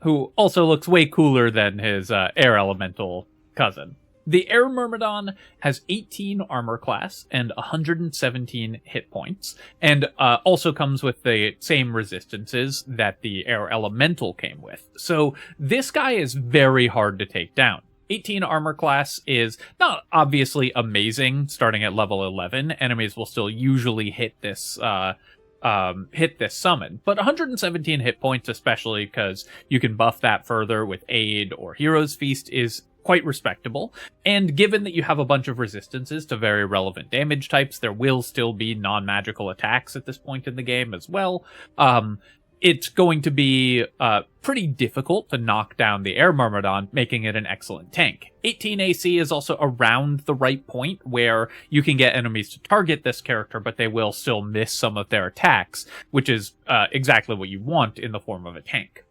who also looks way cooler than his Air Elemental cousin. The Air Myrmidon has 18 armor class and 117 hit points, and also comes with the same resistances that the Air Elemental came with. So this guy is very hard to take down. 18 armor class is not obviously amazing starting at level 11. Enemies will still usually hit this summon, but 117 hit points, especially because you can buff that further with Aid or Hero's Feast, is quite respectable. And given that you have a bunch of resistances to very relevant damage types, there will still be non-magical attacks at this point in the game as well. It's going to be pretty difficult to knock down the Air Myrmidon, making it an excellent tank. 18 AC is also around the right point where you can get enemies to target this character, but they will still miss some of their attacks, which is exactly what you want in the form of a tank.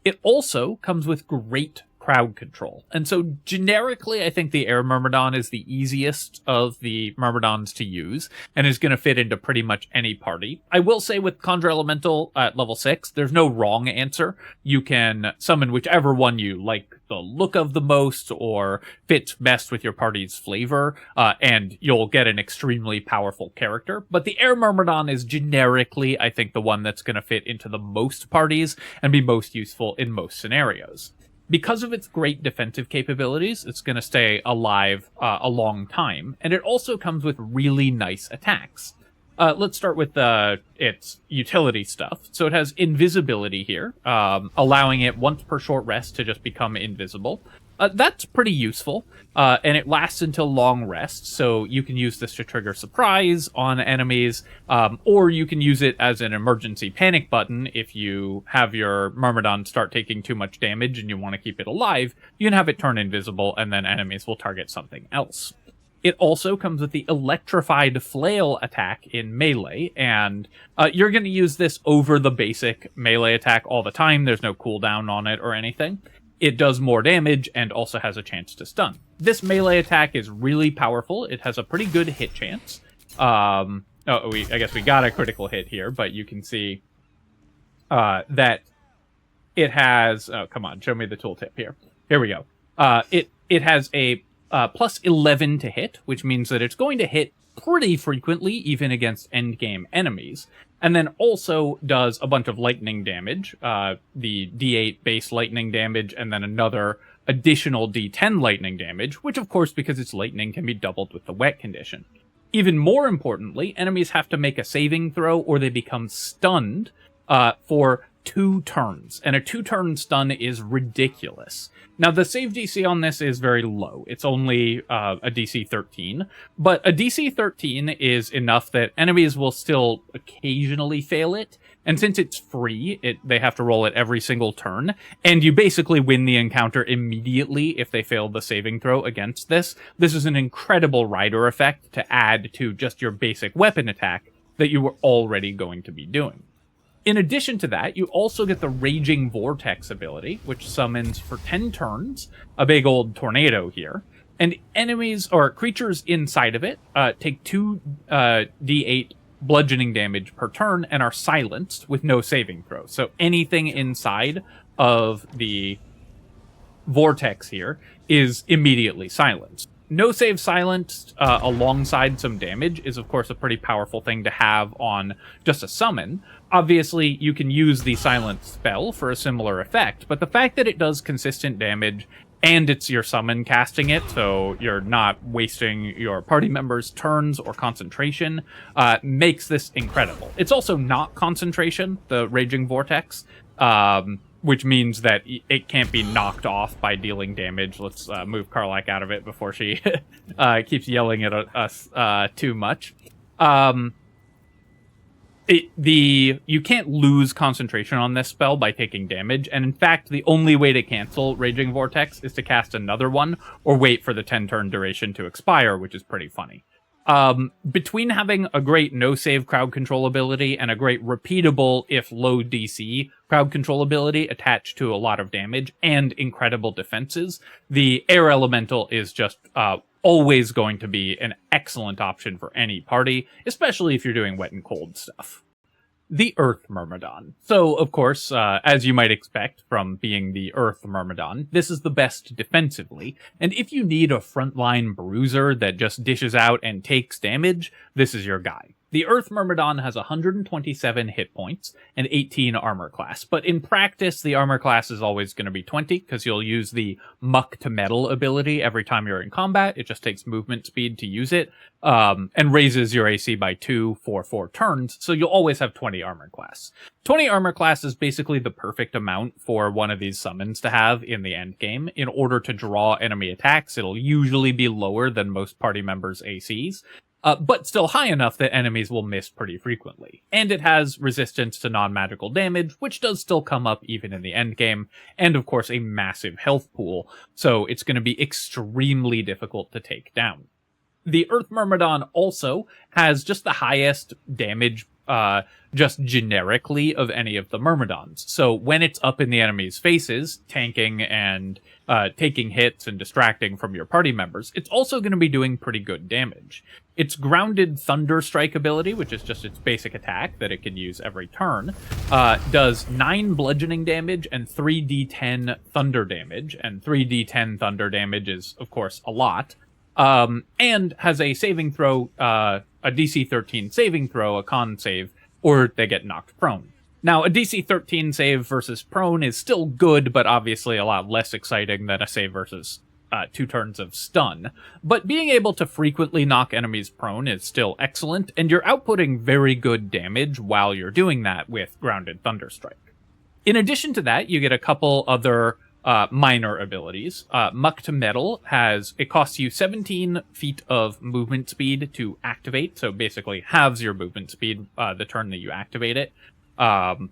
It also comes with great crowd control. And so generically, I think the Air Myrmidon is the easiest of the Myrmidons to use and is going to fit into pretty much any party. I will say with Conjure Elemental at level 6, there's no wrong answer. You can summon whichever one you like the look of the most or fits best with your party's flavor, and you'll get an extremely powerful character. But the Air Myrmidon is generically, I think, the one that's going to fit into the most parties and be most useful in most scenarios. Because of its great defensive capabilities, it's going to stay alive a long time, and it also comes with really nice attacks. Let's start with its utility stuff. So it has invisibility here, allowing it once per short rest to just become invisible. That's pretty useful, and it lasts until long rest, so you can use this to trigger surprise on enemies, or you can use it as an emergency panic button if you have your Myrmidon start taking too much damage and you want to keep it alive. You can have it turn invisible, and then enemies will target something else. It also comes with the Electrified Flail attack in melee, and you're going to use this over the basic melee attack all the time. There's no cooldown on it or anything. It does more damage and also has a chance to stun. This melee attack is really powerful. It has a pretty good hit chance. I guess we got a critical hit here, but you can see that it has... Oh, come on, show me the tooltip here. Here we go. It has a plus 11 to hit, which means that it's going to hit pretty frequently, even against endgame enemies. And then also does a bunch of lightning damage, the D8 base lightning damage, and then another additional D10 lightning damage, which of course, because it's lightning, can be doubled with the wet condition. Even more importantly, enemies have to make a saving throw or they become stunned for 2 turns, and a 2-turn stun is ridiculous. Now, the save DC on this is very low. It's only a DC 13, but a DC 13 is enough that enemies will still occasionally fail it, and since it's free, they have to roll it every single turn, and you basically win the encounter immediately if they fail the saving throw against this. This is an incredible rider effect to add to just your basic weapon attack that you were already going to be doing. In addition to that, you also get the Raging Vortex ability, which summons for 10 turns a big old tornado here. And enemies or creatures inside of it take 2 d8 bludgeoning damage per turn and are silenced with no saving throw. So anything inside of the vortex here is immediately silenced. No save silenced alongside some damage is, of course, a pretty powerful thing to have on just a summon. Obviously, you can use the silence spell for a similar effect, but the fact that it does consistent damage and it's your summon casting it, so you're not wasting your party members' turns or concentration, makes this incredible. It's also not concentration, the Raging Vortex, which means that it can't be knocked off by dealing damage. Let's move Karlach out of it before she keeps yelling at us too much. You can't lose concentration on this spell by taking damage, and in fact, the only way to cancel Raging Vortex is to cast another one, or wait for the 10-turn duration to expire, which is pretty funny. Between having a great no-save crowd control ability and a great repeatable, if low DC, crowd control ability attached to a lot of damage and incredible defenses, the Air Elemental is just always going to be an excellent option for any party, especially if you're doing wet and cold stuff. The Earth Myrmidon. So, of course, as you might expect from being the Earth Myrmidon, this is the best defensively, and if you need a frontline bruiser that just dishes out and takes damage, this is your guy. The Earth Myrmidon has 127 hit points and 18 armor class, but in practice, the armor class is always going to be 20, because you'll use the Muck to Metal ability every time you're in combat. It just takes movement speed to use it, and raises your AC by 2 for 4 turns, so you'll always have 20 armor class. 20 armor class is basically the perfect amount for one of these summons to have in the end game. In order to draw enemy attacks, it'll usually be lower than most party members' ACs, but still high enough that enemies will miss pretty frequently. And it has resistance to non-magical damage, which does still come up even in the endgame, and of course a massive health pool, so it's going to be extremely difficult to take down. The Earth Myrmidon also has just the highest damage just generically of any of the Myrmidons. So when it's up in the enemy's faces, tanking and taking hits and distracting from your party members, it's also going to be doing pretty good damage. Its grounded Thunder Strike ability, which is just its basic attack that it can use every turn, does 9 bludgeoning damage and 3d10 thunder damage, and 3d10 thunder damage is, of course, a lot. And has a saving throw, a DC 13 saving throw, a con save, or they get knocked prone. Now, a DC 13 save versus prone is still good, but obviously a lot less exciting than a save versus 2 turns of stun. But being able to frequently knock enemies prone is still excellent, and you're outputting very good damage while you're doing that with Grounded Thunderstrike. In addition to that, you get a couple other minor abilities. Muck to Metal it costs you 17 feet of movement speed to activate, so basically halves your movement speed the turn that you activate it,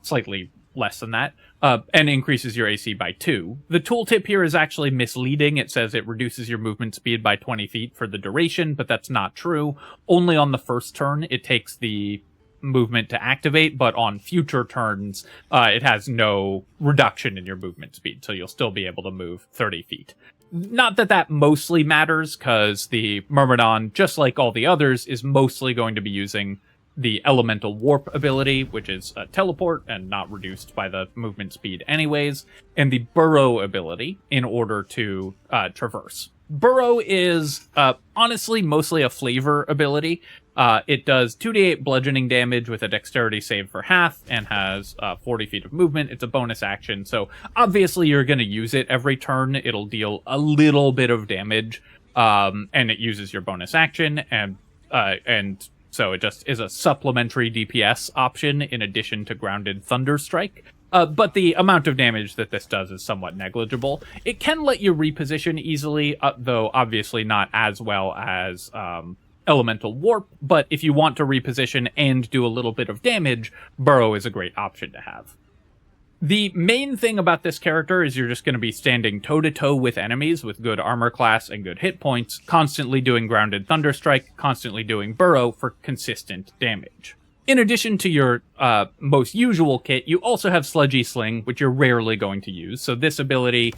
slightly less than that, and increases your AC by 2. The tooltip here is actually misleading. It says it reduces your movement speed by 20 feet for the duration, but that's not true. Only on the first turn it takes the movement to activate, but on future turns it has no reduction in your movement speed, so you'll still be able to move 30 feet. Not that that mostly matters, because the Myrmidon, just like all the others, is mostly going to be using the Elemental Warp ability, which is a teleport and not reduced by the movement speed anyways, and the Burrow ability in order to traverse. Burrow is honestly mostly a flavor ability. It does 2d8 bludgeoning damage with a dexterity save for half and has 40 feet of movement. It's a bonus action, so obviously you're going to use it every turn. It'll deal a little bit of damage, and it uses your bonus action, and so it just is a supplementary DPS option in addition to Grounded Thunderstrike. But the amount of damage that this does is somewhat negligible. It can let you reposition easily, though obviously not as well as Elemental Warp, but if you want to reposition and do a little bit of damage, Burrow is a great option to have. The main thing about this character is you're just going to be standing toe-to-toe with enemies with good armor class and good hit points, constantly doing Grounded Thunderstrike, constantly doing Burrow for consistent damage. In addition to your most usual kit, you also have Sludgy Sling, which you're rarely going to use. So this ability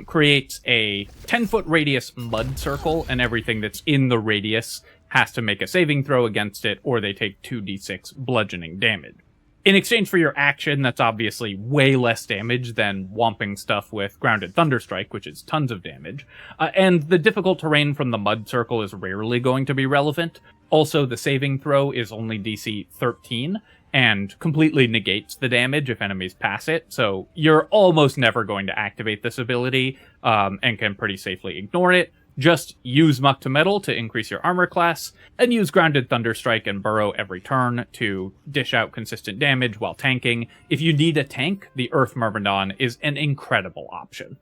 creates a 10-foot radius mud circle, and everything that's in the radius has to make a saving throw against it, or they take 2d6 bludgeoning damage. In exchange for your action, that's obviously way less damage than whomping stuff with Grounded Thunderstrike, which is tons of damage. And the difficult terrain from the mud circle is rarely going to be relevant. Also, the saving throw is only DC 13, and completely negates the damage if enemies pass it, so you're almost never going to activate this ability, and can pretty safely ignore it. Just use Muck to Metal to increase your armor class, and use Grounded Thunderstrike and Burrow every turn to dish out consistent damage while tanking. If you need a tank, the Earth Myrmidon is an incredible option.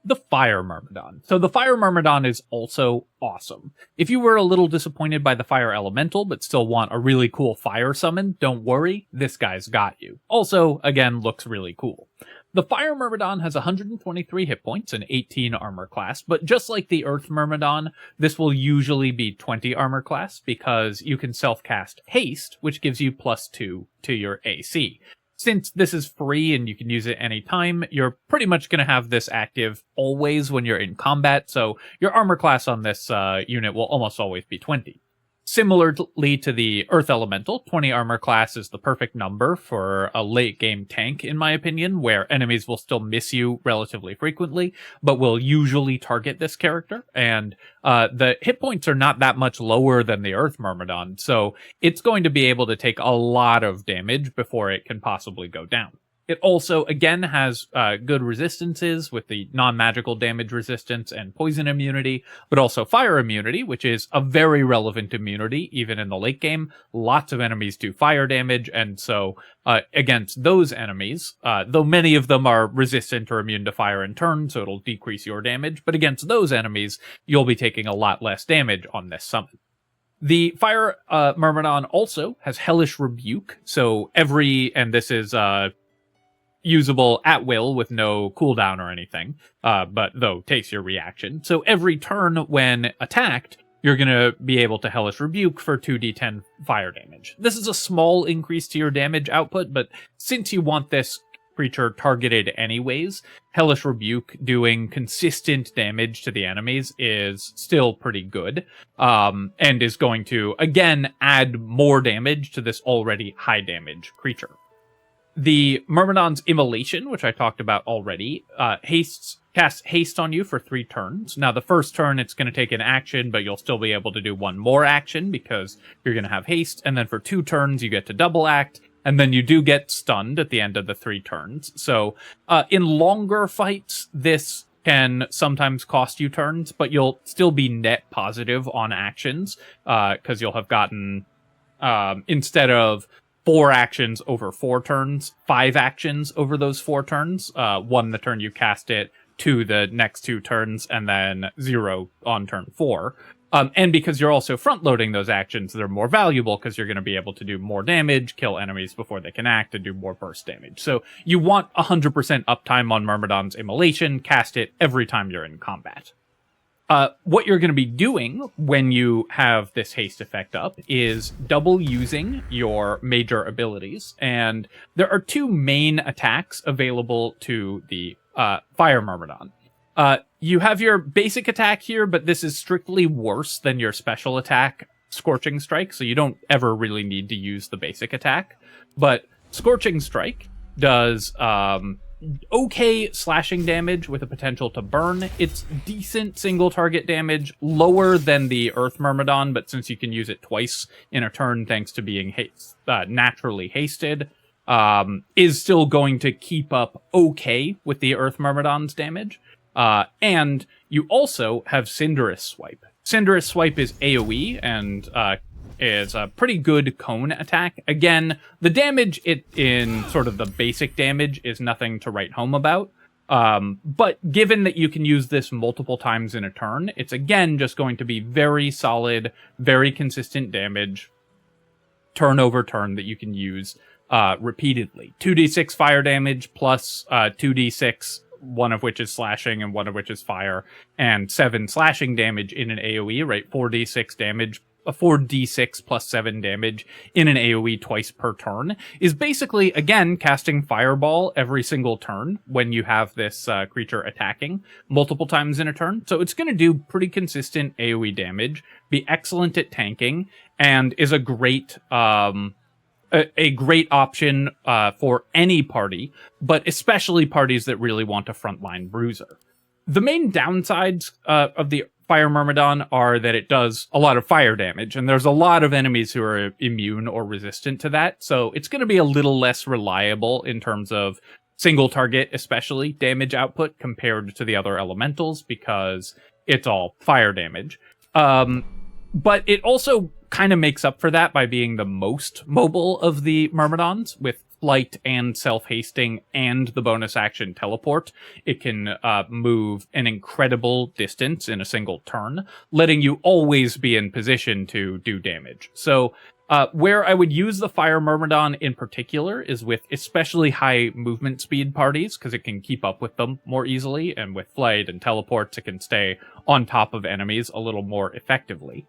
The Fire Myrmidon. So the Fire Myrmidon is also awesome. If you were a little disappointed by the Fire Elemental, but still want a really cool fire summon, don't worry, this guy's got you. Also, again, looks really cool. The Fire Myrmidon has 123 hit points and 18 armor class, but just like the Earth Myrmidon, this will usually be 20 armor class because you can self-cast Haste, which gives you +2 to your AC. Since this is free and you can use it anytime, you're pretty much going to have this active always when you're in combat, so your armor class on this unit will almost always be 20. Similarly to the Earth Elemental, 20 armor class is the perfect number for a late-game tank, in my opinion, where enemies will still miss you relatively frequently, but will usually target this character, and the hit points are not that much lower than the Earth Myrmidon, so it's going to be able to take a lot of damage before it can possibly go down. It also, again, has good resistances with the non-magical damage resistance and poison immunity, but also fire immunity, which is a very relevant immunity, even in the late game. Lots of enemies do fire damage, and so against those enemies, though many of them are resistant or immune to fire in turn, so it'll decrease your damage, but against those enemies, you'll be taking a lot less damage on this summon. The Fire Myrmidon also has Hellish Rebuke, so and this is usable at will with no cooldown or anything, but though takes your reaction. So every turn when attacked, you're going to be able to Hellish Rebuke for 2d10 fire damage. This is a small increase to your damage output, but since you want this creature targeted anyways, Hellish Rebuke doing consistent damage to the enemies is still pretty good, and is going to, again, add more damage to this already high damage creature. The Myrmidon's Immolation, which I talked about already, casts haste on you for 3 turns. Now, the first turn, it's going to take an action, but you'll still be able to do one more action because you're going to have haste. And then for 2 turns, you get to double act, and then you do get stunned at the end of the 3 turns. So, in longer fights, this can sometimes cost you turns, but you'll still be net positive on actions, because you'll have gotten, instead of 4 actions over 4 turns, 5 actions over those 4 turns, 1 the turn you cast it, 2 the next 2 turns, and then 0 on turn 4. And because you're also front-loading those actions, they're more valuable because you're going to be able to do more damage, kill enemies before they can act, and do more burst damage. So you want 100% uptime on Myrmidon's Immolation, cast it every time you're in combat. What you're going to be doing when you have this haste effect up is double using your major abilities, and there are 2 main attacks available to the Fire Myrmidon. You have your basic attack here, but this is strictly worse than your special attack, Scorching Strike, so you don't ever really need to use the basic attack. But Scorching Strike does okay slashing damage with a potential to burn. It's decent single target damage, lower than the Earth Myrmidon, but since you can use it twice in a turn thanks to being naturally hasted, is still going to keep up okay with the Earth Myrmidon's damage. And you also have Cinderous Swipe. Cinderous Swipe is AoE, and is a pretty good cone attack. Again, the damage in sort of the basic damage is nothing to write home about. But given that you can use this multiple times in a turn, it's again just going to be very solid, very consistent damage, turn over turn, that you can use repeatedly. 2d6 fire damage plus 2d6, one of which is slashing and one of which is fire, and 7 slashing damage in an AoE, right? 4d6 damage, 4d6 plus 7 damage in an AoE twice per turn is basically, again, casting Fireball every single turn when you have this creature attacking multiple times in a turn. So it's going to do pretty consistent AoE damage, be excellent at tanking, and is a great great option for any party, but especially parties that really want a frontline bruiser. The main downsides of the Fire Myrmidon are that it does a lot of fire damage, and there's a lot of enemies who are immune or resistant to that, so it's going to be a little less reliable in terms of single target, especially, damage output compared to the other elementals, because it's all fire damage. But it also kind of makes up for that by being the most mobile of the Myrmidons, with flight and self-hasting and the bonus action teleport. It can move an incredible distance in a single turn, letting you always be in position to do damage. So where I would use the Fire Myrmidon in particular is with especially high movement speed parties, because it can keep up with them more easily, and with flight and teleports it can stay on top of enemies a little more effectively.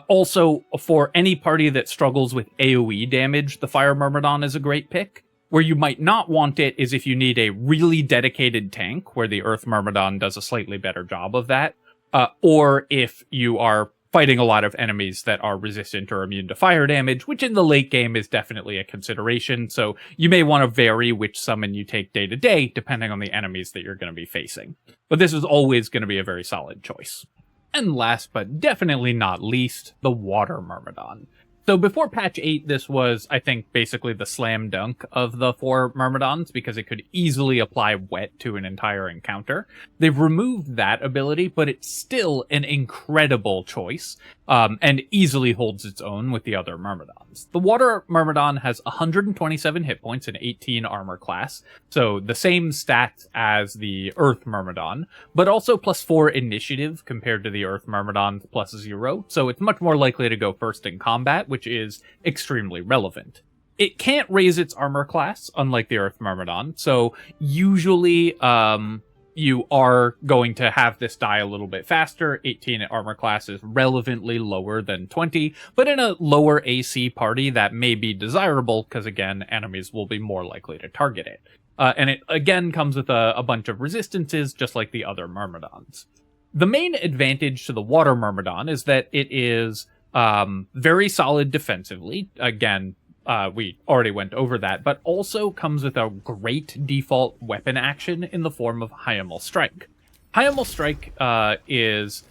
Also, for any party that struggles with AoE damage, the Fire Myrmidon is a great pick. Where you might not want it is if you need a really dedicated tank, where the Earth Myrmidon does a slightly better job of that, or if you are fighting a lot of enemies that are resistant or immune to fire damage, which in the late game is definitely a consideration, so you may want to vary which summon you take day to day, depending on the enemies that you're going to be facing. But this is always going to be a very solid choice. And last but definitely not least, the Water Myrmidon. So before patch 8, this was, I think, basically the slam dunk of the 4 Myrmidons, because it could easily apply wet to an entire encounter. They've removed that ability, but it's still an incredible choice, and easily holds its own with the other Myrmidons. The Water Myrmidon has 127 hit points and 18 armor class, so the same stats as the Earth Myrmidon, but also plus 4 initiative compared to the Earth Myrmidon's plus 0, so it's much more likely to go first in combat, which is extremely relevant. It can't raise its armor class, unlike the Earth Myrmidon, so usually you are going to have this die a little bit faster. 18 armor class is relevantly lower than 20, but in a lower AC party that may be desirable, because again, enemies will be more likely to target it. And it again comes with a bunch of resistances, just like the other Myrmidons. The main advantage to the Water Myrmidon is that it is very solid defensively. Again, we already went over that, but also comes with a great default weapon action in the form of Hyammal Strike. Hyammal Strike is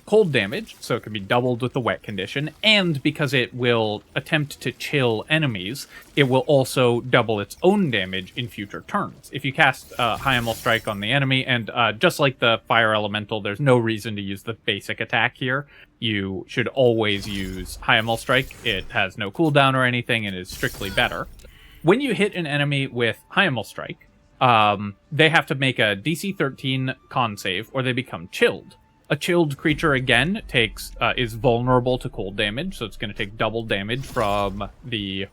cold damage, so it can be doubled with the wet condition, and because it will attempt to chill enemies, it will also double its own damage in future turns. If you cast Hyammal Strike on the enemy, and just like the Fire Elemental, there's no reason to use the basic attack here. You should always use Hyammal Strike. It has no cooldown or anything and is strictly better. When you hit an enemy with Hyammal Strike, they have to make a DC 13 con save, or they become chilled. A chilled creature, again, is vulnerable to cold damage, so it's going to take double damage from the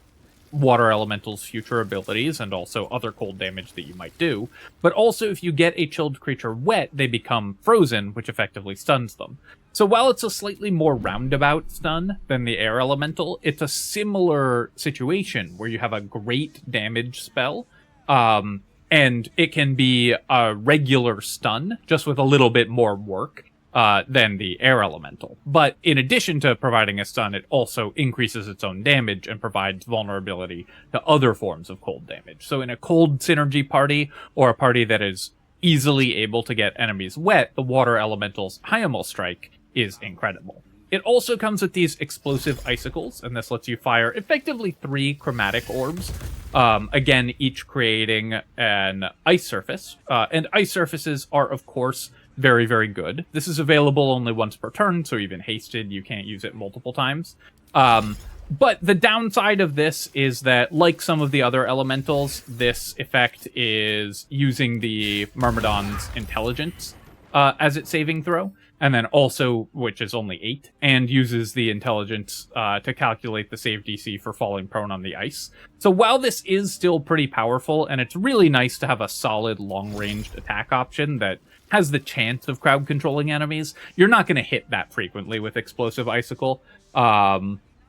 Water Elemental's future abilities, and also other cold damage that you might do. But also, if you get a chilled creature wet, they become frozen, which effectively stuns them. So while it's a slightly more roundabout stun than the Air Elemental, it's a similar situation where you have a great damage spell, and it can be a regular stun, just with a little bit more work than the Air Elemental. But in addition to providing a stun, it also increases its own damage and provides vulnerability to other forms of cold damage. So in a cold synergy party, or a party that is easily able to get enemies wet, the Water Elemental's Hyammal Strike is incredible. It also comes with these explosive icicles, and this lets you fire effectively 3 chromatic orbs, again, each creating an ice surface. And ice surfaces are, of course, very, very good. This is available only once per turn, so even hasted, you can't use it multiple times. But the downside of this is that, like some of the other elementals, this effect is using the Myrmidon's intelligence as its saving throw, and then also, which is only 8, and uses the intelligence to calculate the save DC for falling prone on the ice. So while this is still pretty powerful, and it's really nice to have a solid long-ranged attack option that has the chance of crowd controlling enemies, you're not going to hit that frequently with Explosive Icicle.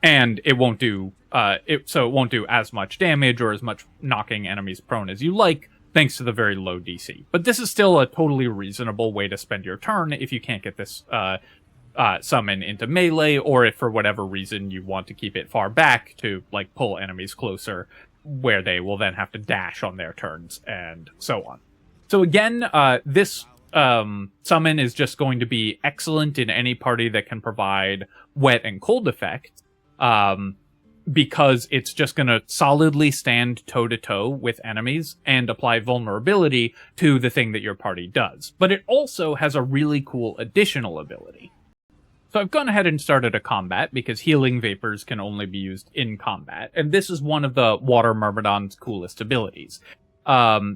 And it won't do it won't do as much damage or as much knocking enemies prone as you like, thanks to the very low DC. But this is still a totally reasonable way to spend your turn if you can't get this summon into melee, or if for whatever reason you want to keep it far back to like pull enemies closer, where they will then have to dash on their turns and so on. So again, this summon is just going to be excellent in any party that can provide wet and cold effects. Because it's just going to solidly stand toe-to-toe with enemies and apply vulnerability to the thing that your party does. But it also has a really cool additional ability. So I've gone ahead and started a combat because healing vapors can only be used in combat, and this is one of the Water Myrmidon's coolest abilities.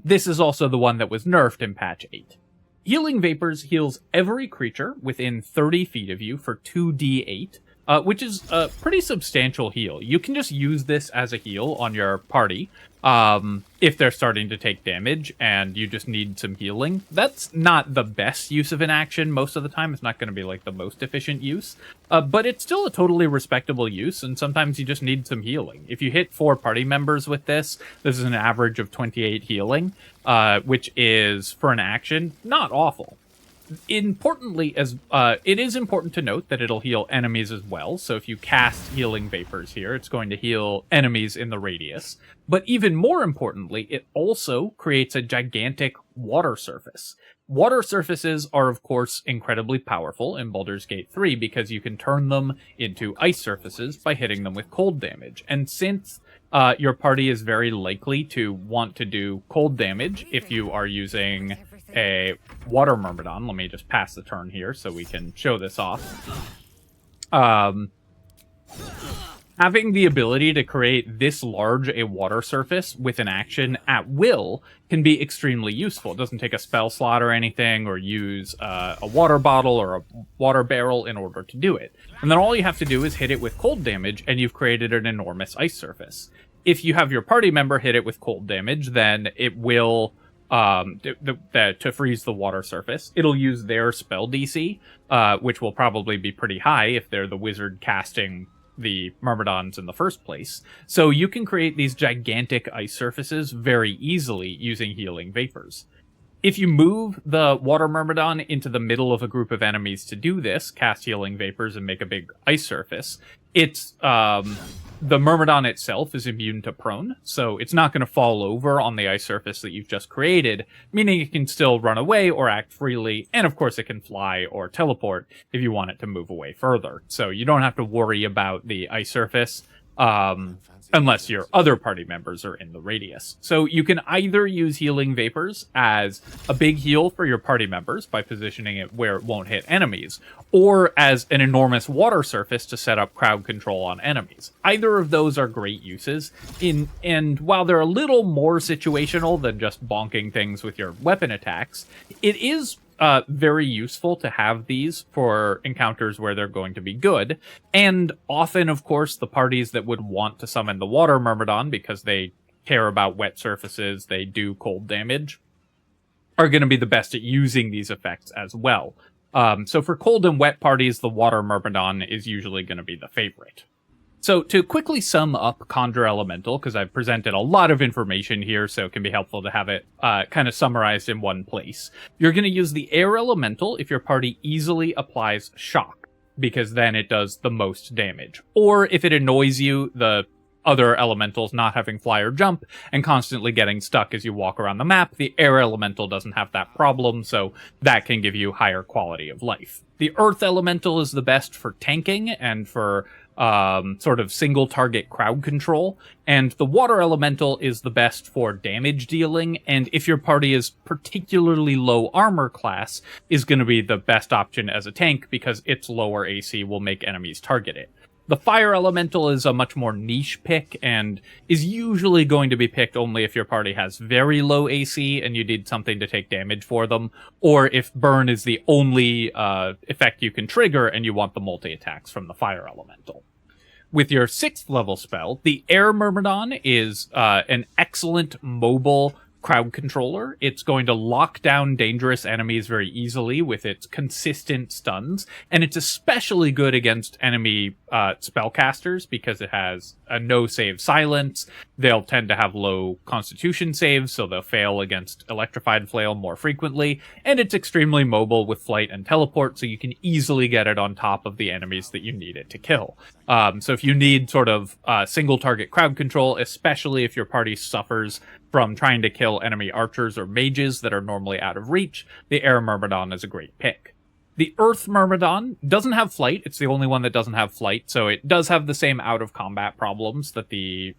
This is also the one that was nerfed in patch 8. Healing Vapors heals every creature within 30 feet of you for 2d8, which is a pretty substantial heal. You can just use this as a heal on your party if they're starting to take damage and you just need some healing. That's not the best use of an action most of the time. It's not going to be like the most efficient use, but it's still a totally respectable use, and sometimes you just need some healing. If you hit 4 party members with this, this is an average of 28 healing, which is, for an action, not awful. Importantly, it is important to note that it'll heal enemies as well. So if you cast Healing Vapors here, it's going to heal enemies in the radius. But even more importantly, it also creates a gigantic water surface. Water surfaces are, of course, incredibly powerful in Baldur's Gate 3 because you can turn them into ice surfaces by hitting them with cold damage. And since your party is very likely to want to do cold damage if you are using a Water Myrmidon. Let me just pass the turn here so we can show this off. Having the ability to create this large a water surface with an action at will can be extremely useful. It doesn't take a spell slot or anything, or use a water bottle or a water barrel in order to do it. And then all you have to do is hit it with cold damage, and you've created an enormous ice surface. If you have your party member hit it with cold damage, then it will... to freeze the water surface. It'll use their spell DC, which will probably be pretty high if they're the wizard casting the Myrmidons in the first place. So you can create these gigantic ice surfaces very easily using Healing Vapors. If you move the Water Myrmidon into the middle of a group of enemies to do this, cast Healing Vapors and make a big ice surface, it's the Myrmidon itself is immune to prone, so it's not going to fall over on the ice surface that you've just created, meaning it can still run away or act freely, and of course it can fly or teleport if you want it to move away further. So you don't have to worry about the ice surface unless your other party members are in the radius. So you can either use Healing Vapors as a big heal for your party members by positioning it where it won't hit enemies, or as an enormous water surface to set up crowd control on enemies. Either of those are great uses, and while they're a little more situational than just bonking things with your weapon attacks, it is very useful to have these for encounters where they're going to be good. And often, of course, the parties that would want to summon the Water Myrmidon because they care about wet surfaces, they do cold damage, are going to be the best at using these effects as well. So for cold and wet parties, the Water Myrmidon is usually going to be the favorite. So to quickly sum up Conjure Elemental, because I've presented a lot of information here, so it can be helpful to have it kind of summarized in one place. You're going to use the Air Elemental if your party easily applies Shock, because then it does the most damage. Or if it annoys you, the other elementals not having fly or jump and constantly getting stuck as you walk around the map, the Air Elemental doesn't have that problem, so that can give you higher quality of life. The Earth Elemental is the best for tanking and for sort of single target crowd control, and the water elemental is the best for damage dealing, and if your party is particularly low armor class, is going to be the best option as a tank because its lower AC will make enemies target it. The fire elemental is a much more niche pick and is usually going to be picked only if your party has very low AC and you need something to take damage for them, or if burn is the only effect you can trigger and you want the multi-attacks from the fire elemental. With your 6th level spell, the Air Myrmidon is an excellent mobile crowd controller. It's going to lock down dangerous enemies very easily with its consistent stuns, and it's especially good against enemy spellcasters because it has a no-save silence. They'll tend to have low constitution saves, so they'll fail against Electrified Flail more frequently, and it's extremely mobile with flight and teleport, so you can easily get it on top of the enemies that you need it to kill. So if you need sort of single target crowd control, especially if your party suffers from trying to kill enemy archers or mages that are normally out of reach, the Air Myrmidon is a great pick. The Earth Myrmidon doesn't have flight. It's the only one that doesn't have flight, so it does have the same out-of-combat problems that the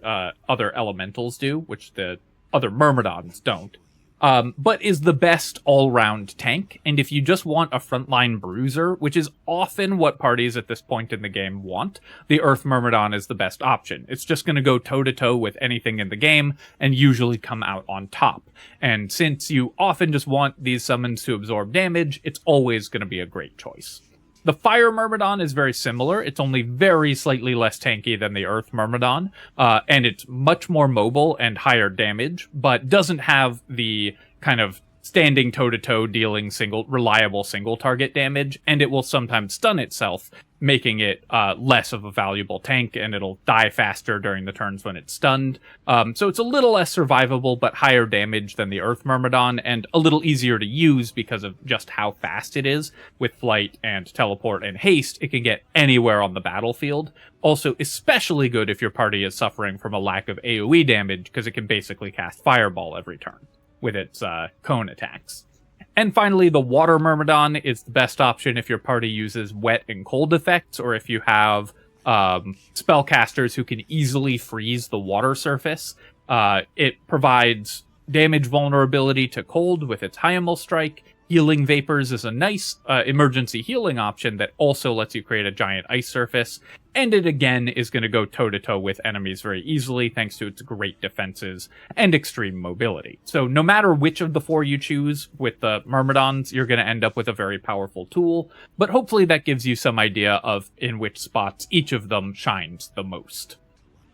other elementals do, which the other Myrmidons don't. But is the best all-round tank, and if you just want a frontline bruiser, which is often what parties at this point in the game want, the Earth Myrmidon is the best option. It's just going to go toe-to-toe with anything in the game, and usually come out on top. And since you often just want these summons to absorb damage, it's always going to be a great choice. The Fire Myrmidon is very similar. It's only very slightly less tanky than the Earth Myrmidon, and it's much more mobile and higher damage, but doesn't have the kind of standing toe-to-toe dealing reliable single target damage, and it will sometimes stun itself, making it less of a valuable tank, and it'll die faster during the turns when it's stunned. So it's a little less survivable, but higher damage than the Earth Myrmidon, and a little easier to use because of just how fast it is. With flight and teleport and haste, it can get anywhere on the battlefield. Also, especially good if your party is suffering from a lack of AoE damage, because it can basically cast Fireball every turn with its cone attacks. And finally, the Water Myrmidon is the best option if your party uses wet and cold effects, or if you have spellcasters who can easily freeze the water surface. It provides damage vulnerability to cold with its Hyamel Strike. Healing Vapors is a nice emergency healing option that also lets you create a giant ice surface, and it again is going to go toe-to-toe with enemies very easily thanks to its great defenses and extreme mobility. So no matter which of the 4 you choose with the Myrmidons, you're going to end up with a very powerful tool, but hopefully that gives you some idea of in which spots each of them shines the most.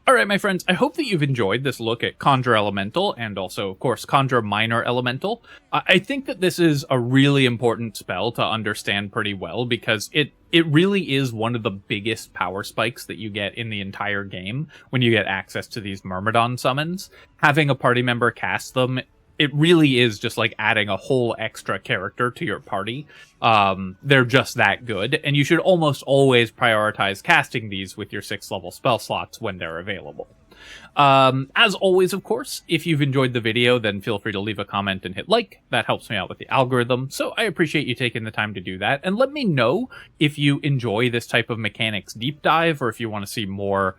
Alright, my friends, I hope that you've enjoyed this look at Conjure Elemental, and also, of course, Conjure Minor Elemental. I think that this is a really important spell to understand pretty well, because it really is one of the biggest power spikes that you get in the entire game when you get access to these Myrmidon summons. Having a party member cast them, it really is just like adding a whole extra character to your party. They're just that good, and you should almost always prioritize casting these with your 6th level spell slots when they're available. As always, of course, if you've enjoyed the video, then feel free to leave a comment and hit like. That helps me out with the algorithm, so I appreciate you taking the time to do that. And let me know if you enjoy this type of mechanics deep dive, or if you want to see more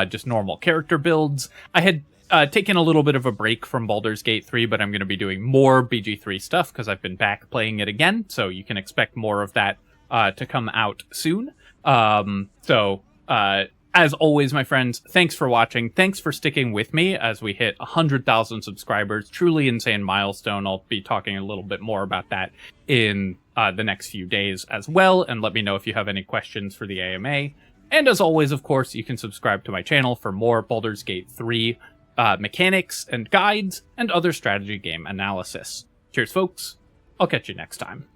just normal character builds. I had taken a little bit of a break from Baldur's Gate 3, but I'm going to be doing more BG3 stuff because I've been back playing it again, so you can expect more of that to come out soon. As always, my friends, thanks for watching. Thanks for sticking with me as we hit 100,000 subscribers. Truly insane milestone. I'll be talking a little bit more about that in the next few days as well, and let me know if you have any questions for the AMA. And as always, of course, you can subscribe to my channel for more Baldur's Gate 3 mechanics and guides and other strategy game analysis. Cheers, folks. I'll catch you next time.